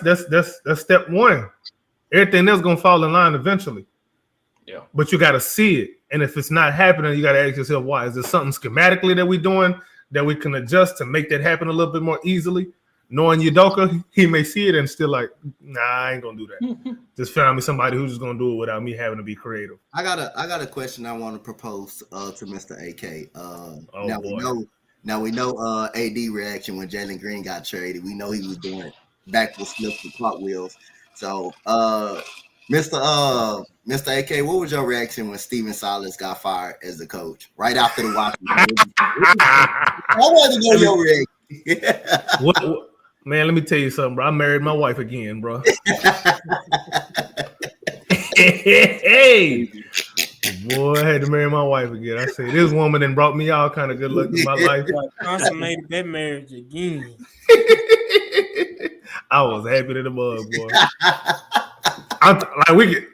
step one. Everything else gonna fall in line eventually. Yeah. But you got to see it, and if it's not happening, you got to ask yourself why. Is there something schematically that we're doing that we can adjust to make that happen a little bit more easily? Knowing Udoka, he may see it and still like, nah, I ain't gonna do that. Just find me somebody who's just gonna do it without me having to be creative. I got a question I want to propose to Mr. AK. We know AD reaction when Jalen Green got traded. We know he was doing backwards flips and cartwheels. So Mr. AK, what was your reaction when Steven Silas got fired as the coach right after the Washington? I want to know your reaction. What, man, let me tell you something, bro. I married my wife again, bro. Hey, boy, I had to marry my wife again. I said, this woman then brought me all kind of good luck in my life. Consummated that marriage again. I was happy to the mug, boy.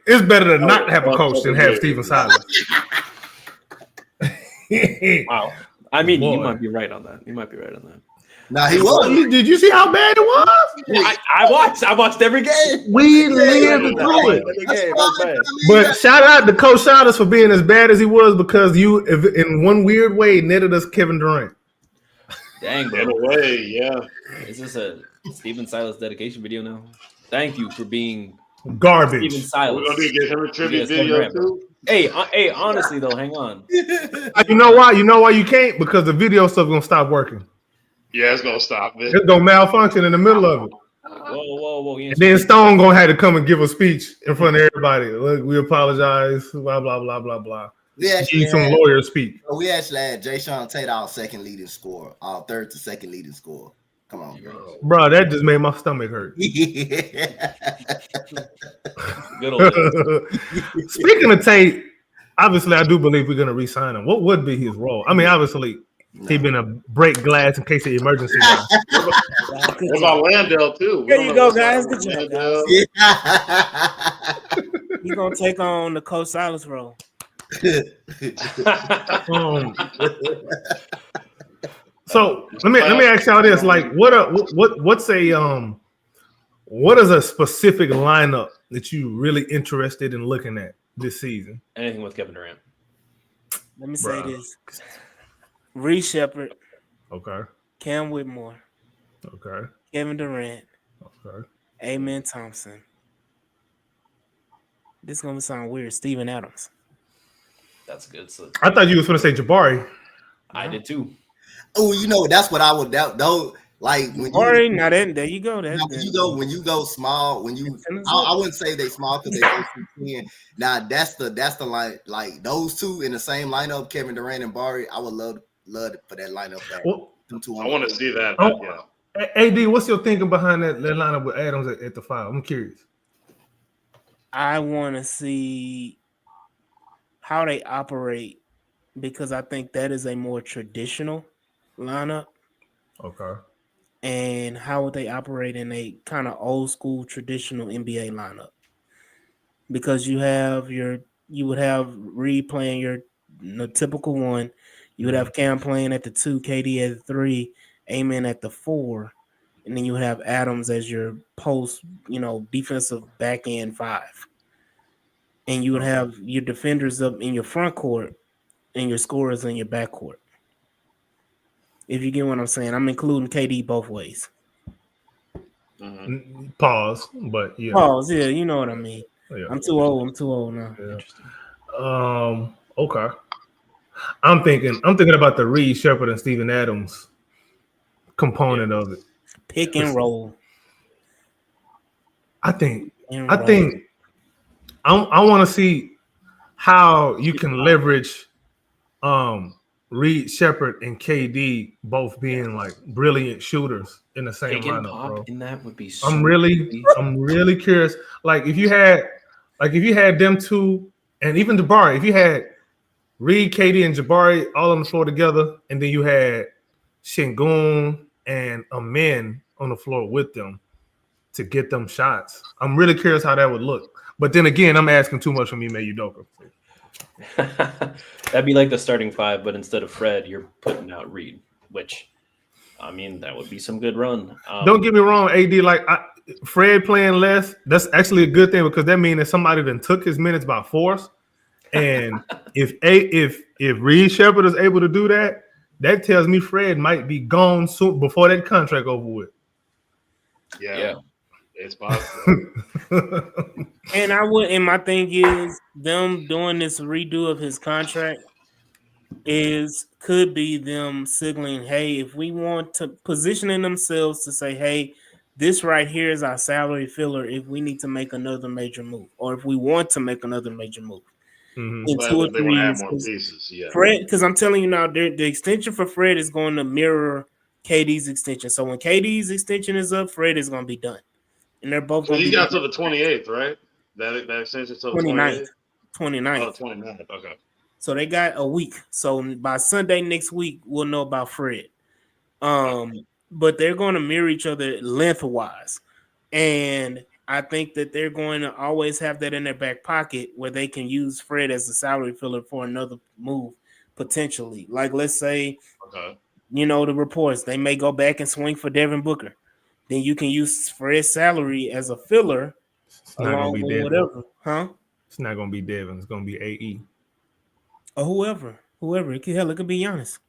It's better to not have a coach than have Steven Silas. Wow. I mean, you might be right on that. Now he was. Did you see how bad it was? I watched every game. We lived through it. But shout out to Coach Silas for being as bad as he was because you, in one weird way, netted us Kevin Durant. Dang, bro. In a way, yeah. Is this a Steven Silas dedication video now? Thank you for being garbage. Steven Silas. We're gonna get him a tribute video too. Hey, honestly though, hang on. You know why? You know why you can't? Because the video stuff gonna stop working. Yeah, it's gonna stop, man. It's gonna malfunction in the middle of it. Whoa. And then Stone gonna have to come and give a speech in front of everybody. Look, we apologize. Blah blah blah blah blah. We actually some lawyers speak. We actually had Jay Sean Tate our second leading scorer, our third to second leading scorer. Come on, bro. That just made my stomach hurt. Good old Speaking of Tate, obviously I do believe we're gonna re-sign him. What would be his role? I mean, obviously. He's been a break glass in case of emergency. What about Landell too? There you go, guys. Good job, guys. He's gonna take on the Coach Silas role. So let me ask y'all this: like, what is a specific lineup that you really interested in looking at this season? Anything with Kevin Durant. Let me say this. Reed Shepherd. Okay. Cam Whitmore. Okay. Kevin Durant. Okay. Amen Thompson. This is gonna sound weird. Steven Adams. That's good. So I thought you was gonna say Jabari. I did too. Oh, you know that's what I would doubt. Though, like when Jabari, now there you go. When you go small, I wouldn't say they small because they go 10. Now that's the line. Like those two in the same lineup, Kevin Durant and Barry. I would love for that lineup back. Well, I want to see that. Yeah. AD, what's your thinking behind that lineup with Adams at the 5? I'm curious. I want to see how they operate because I think that is a more traditional lineup. Okay. And how would they operate in a kind of old school traditional NBA lineup? Because you would have Reed playing your typical one. You would have Cam playing at the 2, KD at the 3, Amen at the 4, and then you would have Adams as your post, defensive back end 5. And you would have your defenders up in your front court and your scorers in your back court. If you get what I'm saying, I'm including KD both ways. Pause, but yeah. Pause. Yeah, you know what I mean. Yeah. I'm too old now. Yeah. Okay. I'm thinking about the Reed Shepherd and Steven Adams component of it. Pick and roll. I think I want to see how you can leverage Reed Shepherd and KD both being like brilliant shooters in the same Pick and lineup, pop bro. in that would be so I'm really curious. Like if you had them two and even Jabari, if you had Reed, KD, and Jabari all on the floor together, and then you had Şengün and Amin on the floor with them to get them shots. I'm really curious how that would look. But then again, I'm asking too much from Ime Udoka. That'd be like the starting five, but instead of Fred, you're putting out Reed, which, I mean, that would be some good run. Don't get me wrong, AD. Like Fred playing less, that's actually a good thing because that means that somebody then took his minutes by force. And if Reed Shepherd is able to do that, that tells me Fred might be gone soon before that contract over with. Yeah. It's possible. And my thing is them doing this redo of his contract could be them signaling, hey, if we want to positioning themselves to say, hey, this right here is our salary filler if we need to make another major move, or if we want to make another major move. Mm-hmm. In 2 or 3 years. More pieces, yeah. Fred, because I'm telling you now, the extension for Fred is going to mirror KD's extension. So when KD's extension is up, Fred is going to be done. And they're both going to be got till the 28th, right? That extension till the 29th. 29th. Oh, 29th. Okay. So they got a week. So by Sunday next week, we'll know about Fred. But they're going to mirror each other lengthwise. And I think that they're going to always have that in their back pocket where they can use Fred as a salary filler for another move, potentially. Like, let's say, the reports, they may go back and swing for Devin Booker. Then you can use Fred's salary as a filler along with Devin. whatever. Huh? It's not going to be Devin. It's going to be AE. Or whoever. It could be Giannis.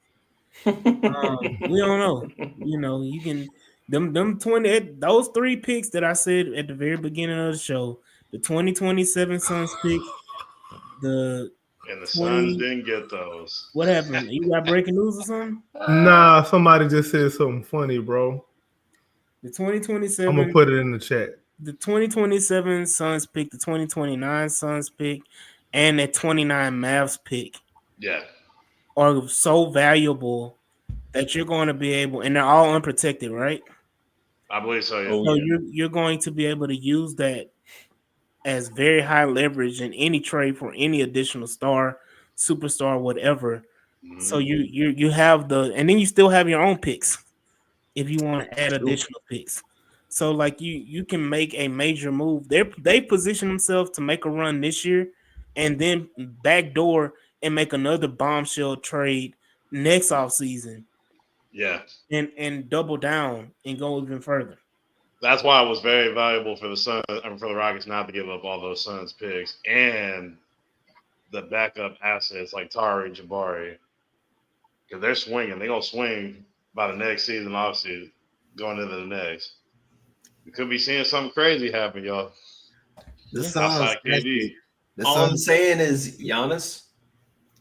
We don't know. You can them 20 those 3 picks that I said at the very beginning of the show, the 2027 Suns pick, and the Suns didn't get those. What happened? You got breaking news or something? Nah, somebody just said something funny, bro. The 2027. I'm gonna put it in the chat. The 2027 Suns pick, the 2029 Suns pick, and the 29 Mavs pick. Yeah. Are so valuable that you're going to be able, and they're all unprotected, right? I believe so. Yeah. So you're going to be able to use that as very high leverage in any trade for any additional star, superstar, whatever. Mm-hmm. So you have and then you still have your own picks if you want to add additional picks. So like you can make a major move. They position themselves to make a run this year, and then backdoor and make another bombshell trade next offseason. Yeah. And double down and go even further. That's why it was very valuable for the Suns and for the Rockets not to give up all those Suns picks and the backup assets like Tari and Jabari. Because they're swinging. They're going to swing by the next season, obviously, going into the next. We could be seeing something crazy happen, y'all. The Suns, all I'm saying is, Giannis,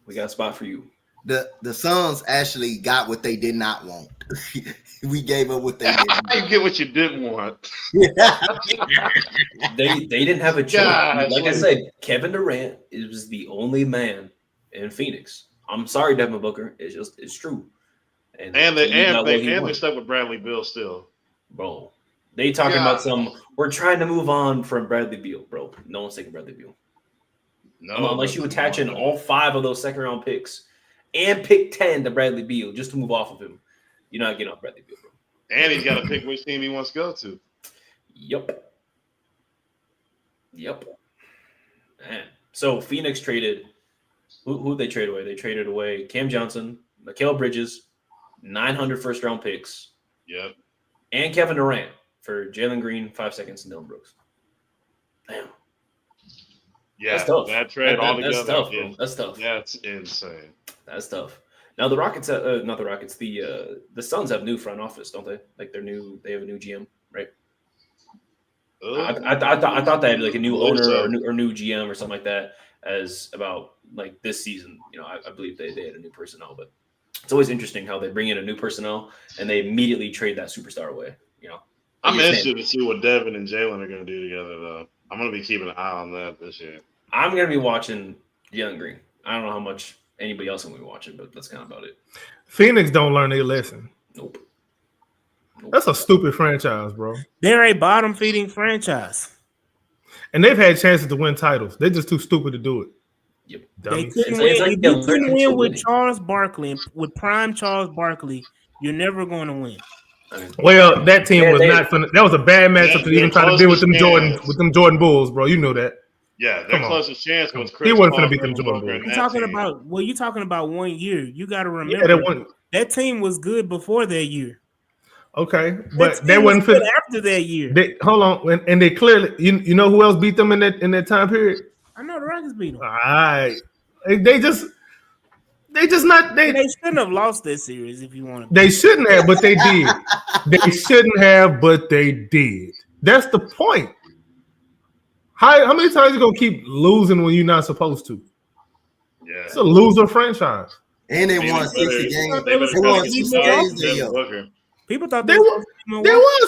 we got a spot for you. The Suns actually got what they did not want. We gave up what they didn't. You get what you didn't want. They didn't have a choice. Like I said, Kevin Durant is the only man in Phoenix. I'm sorry, Devin Booker. It's true. And they're stuck with Bradley Beal still, bro. They talking about we're trying to move on from Bradley Beal, bro. No one's taking Bradley Beal. No, unless you attach in all 5 of those second round picks and pick 10 to Bradley Beal just to move off of him. You're not getting off Bradley Beal, bro. And he's got to pick which team he wants to go to. Yep. Man. So Phoenix traded. Who they trade away? They traded away Cam Johnson, Mikal Bridges, 900 first round picks. Yep. And Kevin Durant for Jalen Green, 5 seconds, and Dylan Brooks. Damn. Yeah, that trade all together. That's tough, bro. That's tough. That's insane. That's tough. Now the Rockets, not the Rockets, the Suns have new front office, don't they? Like they have a new GM, right? I thought they had like a new owner or new GM or something like that. As about like this season, I believe they had a new personnel, but it's always interesting how they bring in a new personnel and they immediately trade that superstar away. I'm interested to see what Devin and Jalen are going to do together, though. I'm going to be keeping an eye on that this year. I'm going to be watching Jalen Green. I don't know how much anybody else will be watching, but that's kind of about it. Phoenix don't learn their lesson. Nope. That's a stupid franchise, bro. They're a bottom-feeding franchise. And they've had chances to win titles. They're just too stupid to do it. Yep. They couldn't win. If you couldn't win with Charles Barkley, with prime Charles Barkley, you're never going to win. Well, that team was not fun. That was a bad matchup to even try to deal with them Jordan Bulls, bro. You know that. Yeah, their closest chance was Chris. He wasn't going to beat them Jordan Bulls. You're talking about 1 year. You got to remember that team was good before that year. Okay, but they wasn't good after that year. Hold on, and they clearly, you know who else beat them in that time period? I know the Rockets beat them. All right, they just not they. They shouldn't have lost that series if you want to. They shouldn't have, but they did. They shouldn't have, but they did. That's the point. How many times you gonna keep losing when you're not supposed to? Yeah, it's a loser franchise. And they won 60 games. They won 60 games. People thought they were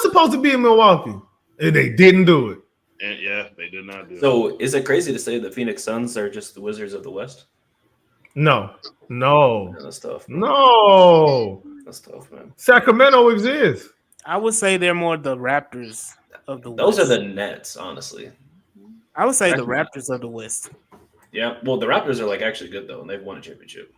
supposed to be in Milwaukee, and they didn't do it. And yeah, they did not do it. So, is it crazy to say the Phoenix Suns are just the Wizards of the West? No. Yeah, that's tough. Man. No, that's tough, man. Sacramento exists. I would say they're more the Raptors of the West. Those are the Nets, honestly. I would say the Raptors of the West. Yeah, well, the Raptors are like actually good though, and they've won a championship.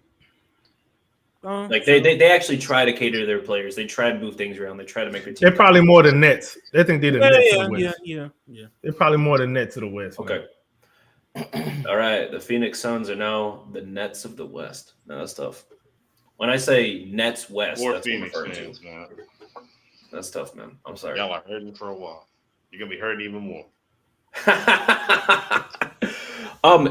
Like they actually try to cater to their players. They try to move things around. They try to make their team. They're probably more the Nets. They think they're the Nets of the West. Yeah. They're probably more the Nets of the West. Okay. All right. The Phoenix Suns are now the Nets of the West. No, that's tough. When I say Nets West, More that's Phoenix what I'm referring fans, man. That's tough, man. I'm sorry. Y'all are hurting for a while. You're gonna be hurting even more.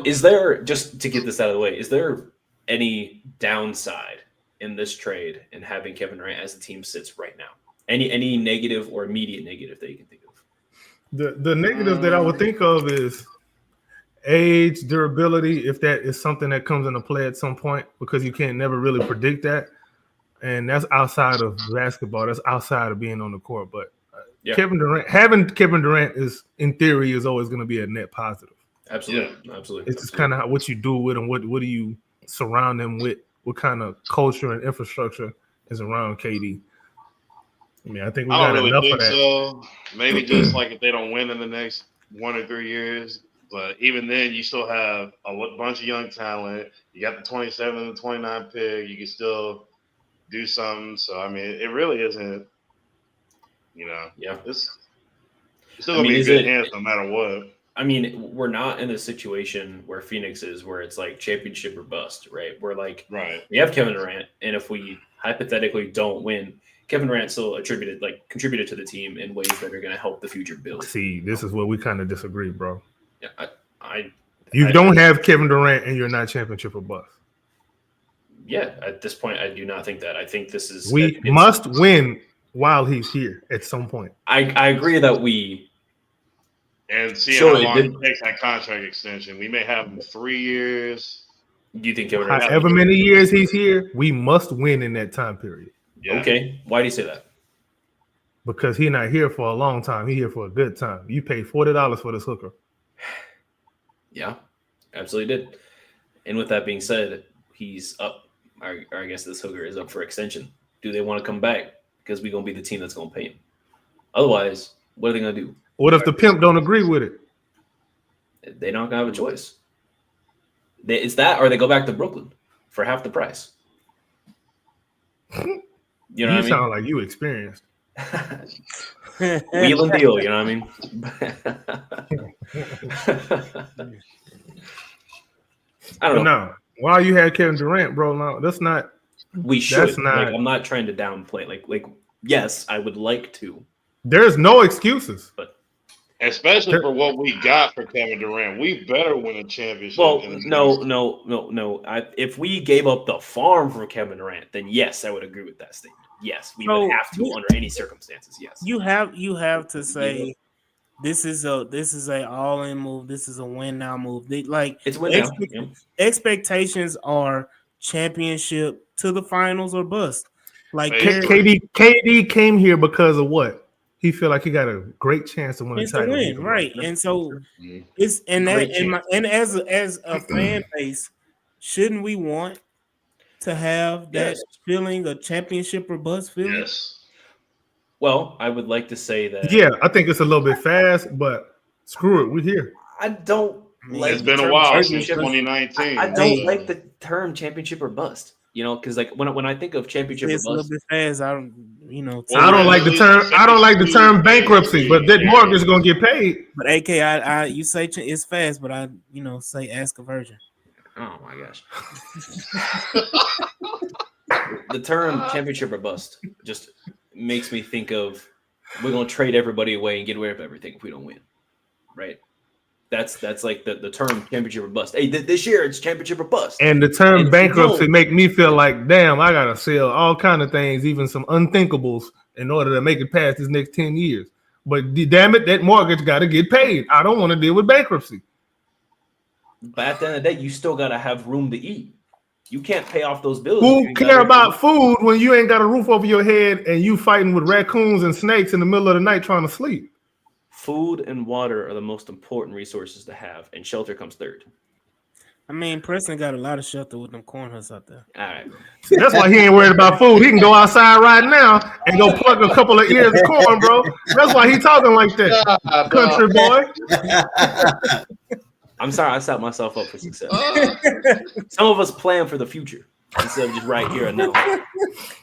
Is there, just to get this out of the way, is there any downside in this trade and having Kevin Durant as the team sits right now? Any negative or immediate negative that you can think of? The negative that I would think of is age, durability, if that is something that comes into play at some point, because you can't never really predict that. And that's outside of basketball. That's outside of being on the court. But having Kevin Durant is, in theory, is always going to be a net positive. Absolutely. Absolutely. It's just kind of what you do with him. What do you surround him with? What kind of culture and infrastructure is around KD? I mean, I think we got enough of that. So. Maybe just like if they don't win in the next 1 or 3 years. But even then, you still have a bunch of young talent. You got the 27 and the 29 pick. You can still do something. So, I mean, it really isn't, it's still going to be in good hands no matter what. I mean, we're not in a situation where Phoenix is, where it's like championship or bust, right? We're like, we have Kevin Durant, and if we hypothetically don't win, Kevin Durant still contributed to the team in ways that are going to help the future build. See, this is where we kind of disagree, bro. Yeah, you don't have Kevin Durant, and you're not championship or bust. Yeah, at this point, I do not think that. I think this is we must win while he's here at some point. I agree that we. And see how long it takes that contract extension. We may have him 3 years. Do you think Kevin however many years he's here, we must win in that time period. Yeah. Okay. Why do you say that? Because he's not here for a long time. He's here for a good time. You paid $40 for this hooker. Yeah, absolutely did. And with that being said, he's up. Or I guess this hooker is up for extension. Do they want to come back? Because we're going to be the team that's going to pay him. Otherwise, what are they going to do? What if the pimp don't agree with it? They don't have a choice. It's that, or they go back to Brooklyn for half the price. You know what I mean? You sound like you experienced. Wheel and deal, you know what I mean? I don't know. No, while you had Kevin Durant, bro, no, that's not. We should. I'm not trying to downplay. Like, yes, I would like to. There's no excuses. But Especially for what we got for Kevin Durant. We better win a championship. Well, in the no. If we gave up the farm for Kevin Durant, then yes, I would agree with that statement. Yes, we would have to under any circumstances. Yes, you have to say this is a all in move. This is a win now move. It's a win now. Expectations are championship to the finals or bust. Like KD came here because of what? He feel like he got a great chance to win a title. Right? And so it's and as a fan base, shouldn't we want to have that feeling, a championship or bust feeling? Yes. Well, I would like to say that. Yeah, I think it's a little bit fast, but screw it, we're here. I don't like. It's been a while since 2019. I don't like the term championship or bust. Because like when I think of championship It's or a bust, little bit fast. I don't like the term. I don't like the term bankruptcy, but that mortgage is gonna get paid. But AK, you say it's fast, but I say ask a virgin. Oh my gosh. The term championship or bust just makes me think of we're gonna trade everybody away and get away with everything if we don't win, right? That's like the term championship or bust. Hey, this year it's championship or bust. And the term bankruptcy make me feel like, damn, I gotta sell all kind of things, even some unthinkables, in order to make it past these next 10 years. But damn it, that mortgage got to get paid. I don't want to deal with bankruptcy. But at the end of the day, you still gotta have room to eat. You can't pay off those bills. Who care about food when you ain't got a roof over your head and you fighting with raccoons and snakes in the middle of the night trying to sleep? Food and water are the most important resources to have, and shelter comes third. I mean, Preston got a lot of shelter with them corn huts out there. All right. That's why he ain't worried about food. He can go outside right now and go pluck a couple of ears of corn, bro. That's why he talking like that, country boy. I'm sorry, I set myself up for success. Some of us plan for the future instead of just right here and now.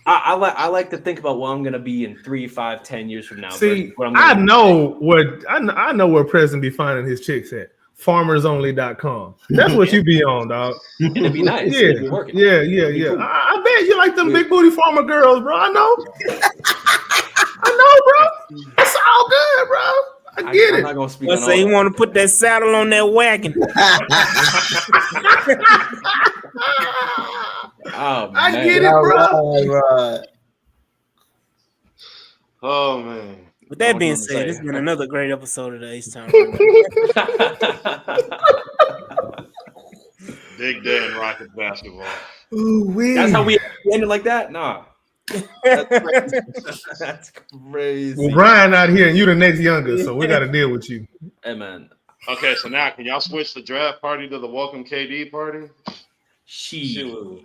I like to think about what I'm gonna be in 3, 5, 10 years from now. See, I know where Preston be finding his chicks at. FarmersOnly.com. That's what you be on, dog. And it'd be nice. Yeah, it'd be working. yeah. Cool. I bet you like them big booty farmer girls, bro. I know. Bro. It's all good, bro. I get it. I'm not gonna speak. Let's say you want to put that saddle on that wagon. I get it, bro. Right. Oh man. With that being said, it's been another great episode of the H-Town. Big day in Rockets basketball. That's how we ended like that? Nah. That's crazy. Well, Brian not here, and you the next youngest, so we got to deal with you. Hey, man. Okay, so now can y'all switch the draft party to the welcome KD party?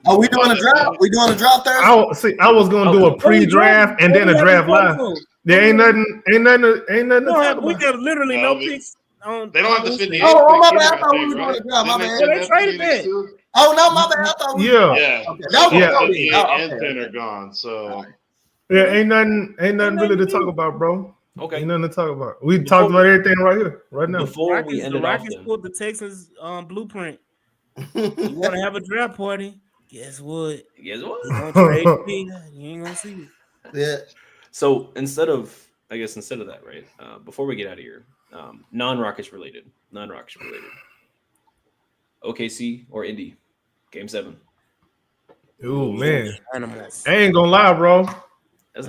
Oh, we doing a draft? We doing a draft Thursday? I was gonna do a pre-draft and then a draft live. There ain't nothing to talk about. We got literally no picks. They don't have to fit the. Oh, my bad. I thought we were doing a draft. My bad. They traded that. Oh no, my bad. I thought we Yeah. Okay. And 10 are gone. So Yeah, ain't nothing really to talk about, bro. Okay. Ain't nothing to talk about. We talked about everything right here, right now. Before we ended the off, Rockets pulled the Texans blueprint. You want to have a draft party? Guess what? Guess what? You gonna trade me? You ain't gonna see it. Yeah. So instead of that, right? Before we get out of here, non-Rockets related. OKC or Indy, Game 7. Ooh, man. Animals. I ain't gonna lie, bro. That's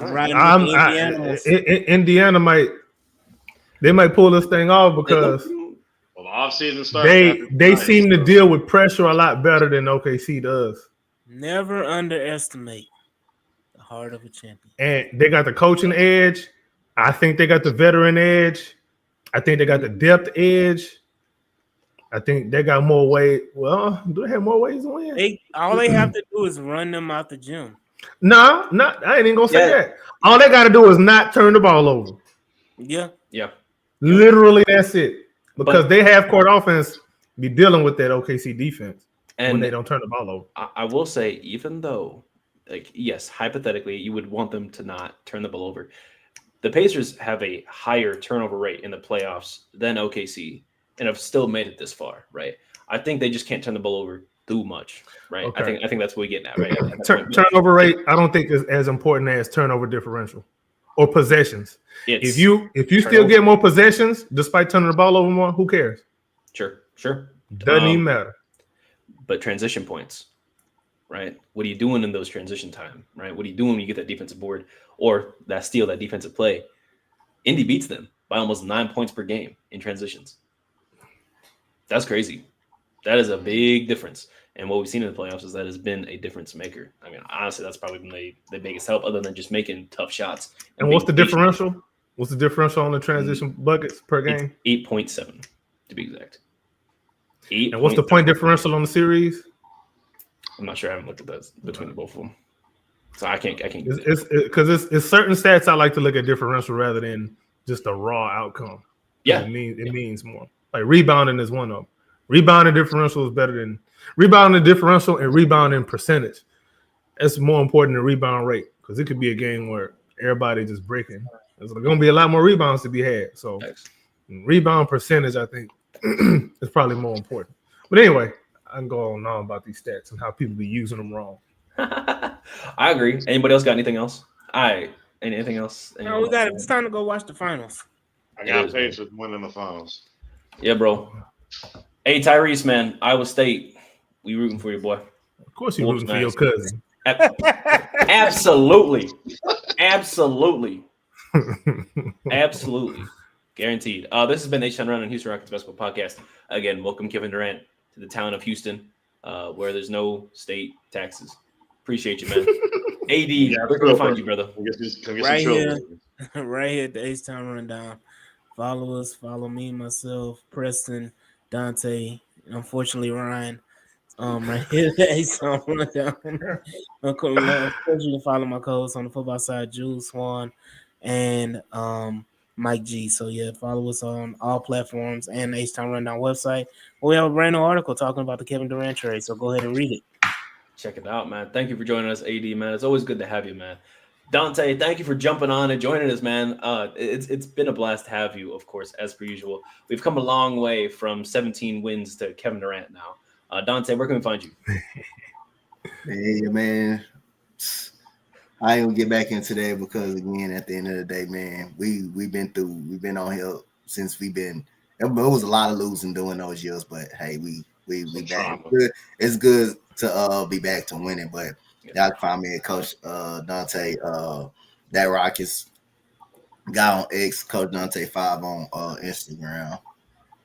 Indiana might pull this thing off because well, the offseason starts. They seem to deal with pressure a lot better than OKC does. Never underestimate the heart of a champion. And they got the coaching edge. I think they got the veteran edge. I think they got the depth edge. I think they got more ways. Well, do they have more ways to win? All they have to do is run them out the gym. No, I ain't even gonna say that. All they got to do is not turn the ball over. Yeah. Literally, that's it. Because they have court offense be dealing with that OKC defense when they don't turn the ball over. I will say, even though, like, yes, hypothetically, you would want them to not turn the ball over. The Pacers have a higher turnover rate in the playoffs than OKC and have still made it this far, right? I think they just can't turn the ball over too much, right? Okay. I think that's what we're getting at, right? Turnover rate, I don't think is as important as turnover differential. or possessions. If you still get more possessions despite turning the ball over more, who cares? Sure. Doesn't even matter. But transition points, right? What are you doing in those transition time, right? What are you doing when you get that defensive board or that steal, that defensive play? Indy beats them by almost 9 points per game in transitions. That's crazy. That is a big difference. And what we've seen in the playoffs is that has been a difference maker. I mean, honestly, that's probably been the biggest help other than just making tough shots. And what's the differential? What's the differential on the transition buckets per game? 8.7 to be exact. And what's the point differential on the series? I'm not sure. I haven't looked at those between the both of them. So I can't. Because it's certain stats I like to look at differential rather than just a raw outcome. Yeah. It means more. Like rebounding is one of them. Rebounding differential is better than rebounding differential and rebounding percentage. That's more important than rebound rate because it could be a game where everybody just breaking. There's going to be a lot more rebounds to be had. So rebound percentage, I think, is probably more important. But anyway, I can go on and on about these stats and how people be using them wrong. I agree. Anybody else got anything else? Anything else? No, it's time to go watch the finals. I got Patriots winning the finals. Yeah, bro. Hey, Tyrese, man, Iowa State. We rooting for you, boy. Of course you're rooting for your cousin. Absolutely. Guaranteed. This has been H-Town Run on Houston Rockets Basketball Podcast. Again, welcome Kevin Durant to the town of Houston, where there's no state taxes. Appreciate you, man. AD, where can we find you, brother? Right here at the H-Town Rundown. Follow us. Follow me, myself, Preston, Donte, unfortunately Ryan. Right here at the H-Town Rundown. Of course, you can follow my co-hosts on the football side, Jules Swan and Mike G. So yeah, follow us on all platforms and the H-Town Rundown website. We have a brand new article talking about the Kevin Durant trade, so go ahead and read it. Check it out, man. Thank you for joining us, AD, man. It's always good to have you, man. Donte, thank you for jumping on and joining us, man. It's been a blast to have you, of course, as per usual. We've come a long way from 17 wins to Kevin Durant now. Donte, where can we find you? Hey, man. I ain't gonna get back into that because, again, at the end of the day, man, we've been on here since it was a lot of losing during those years, but hey, we back. It's good to be back to winning, but y'all can find me at Coach Donte, that Rockets guy on X, Coach Donte 5 on Instagram.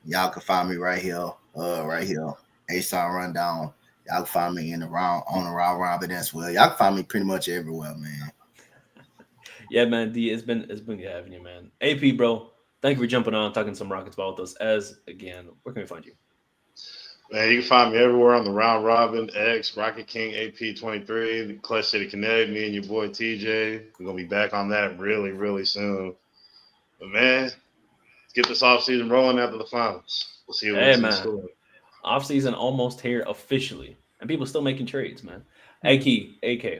Y'all can find me right here, H-Town Rundown. Y'all can find me on the round robin as well. Y'all can find me pretty much everywhere, man. Yeah, man, D, it's been good having you, man. AP, bro, thank you for jumping on, talking some Rockets ball with us. Again, where can we find you? Man, you can find me everywhere on the Round Robin, X, Rocket King, AP23, the Clutch City Connect, me and your boy TJ. We're going to be back on that really, really soon. But, man, let's get this offseason rolling after the finals. We'll see what's in store. Offseason almost here officially, and people still making trades, man. AK,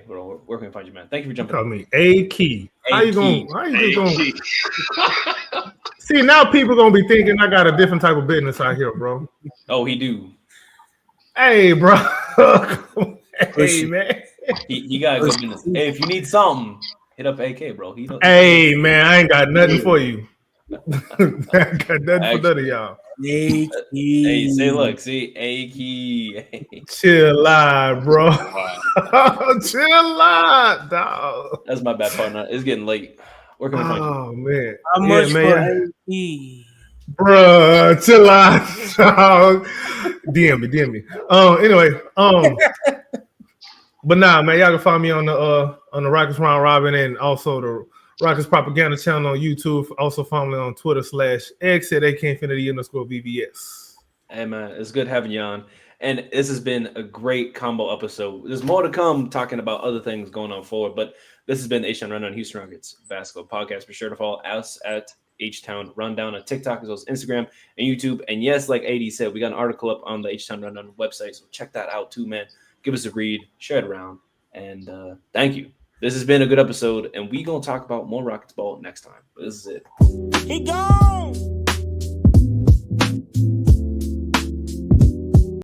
where can we find you, man? Thank you for jumping on. Me A-Key. How you going? See, now people going to be thinking I got a different type of business out here, bro. Oh, he do. Hey, bro. Hey, man. He got good business. Hey, if you need something, hit up AK, bro. Hey, man, I ain't got nothing for you. I got nothing for none of y'all. Hey, say, look, see, A-Key. Chill out, bro. Chill out, dog. That's my bad partner. It's getting late. Where can we find you? Oh, man. How much for A-Key? Bruh, chill out, dog. DM me. Anyway, but nah, man, y'all can find me on the Rockets Round Robin and also the Rockets Propaganda channel on YouTube. Also follow me on Twitter /X at AKinfinity_VVS. Hey, man, it's good having you on. And this has been a great combo episode. There's more to come talking about other things going on forward, but this has been the H-Town Rundown Houston Rockets Basketball Podcast. Be sure to follow us at H-Town Rundown on TikTok as well as Instagram and YouTube. And yes, like AD said, we got an article up on the H-Town Rundown website, so check that out too, man. Give us a read, share it around, and thank you. This has been a good episode, and we're going to talk about more Rockets ball next time. But this is it. He gone!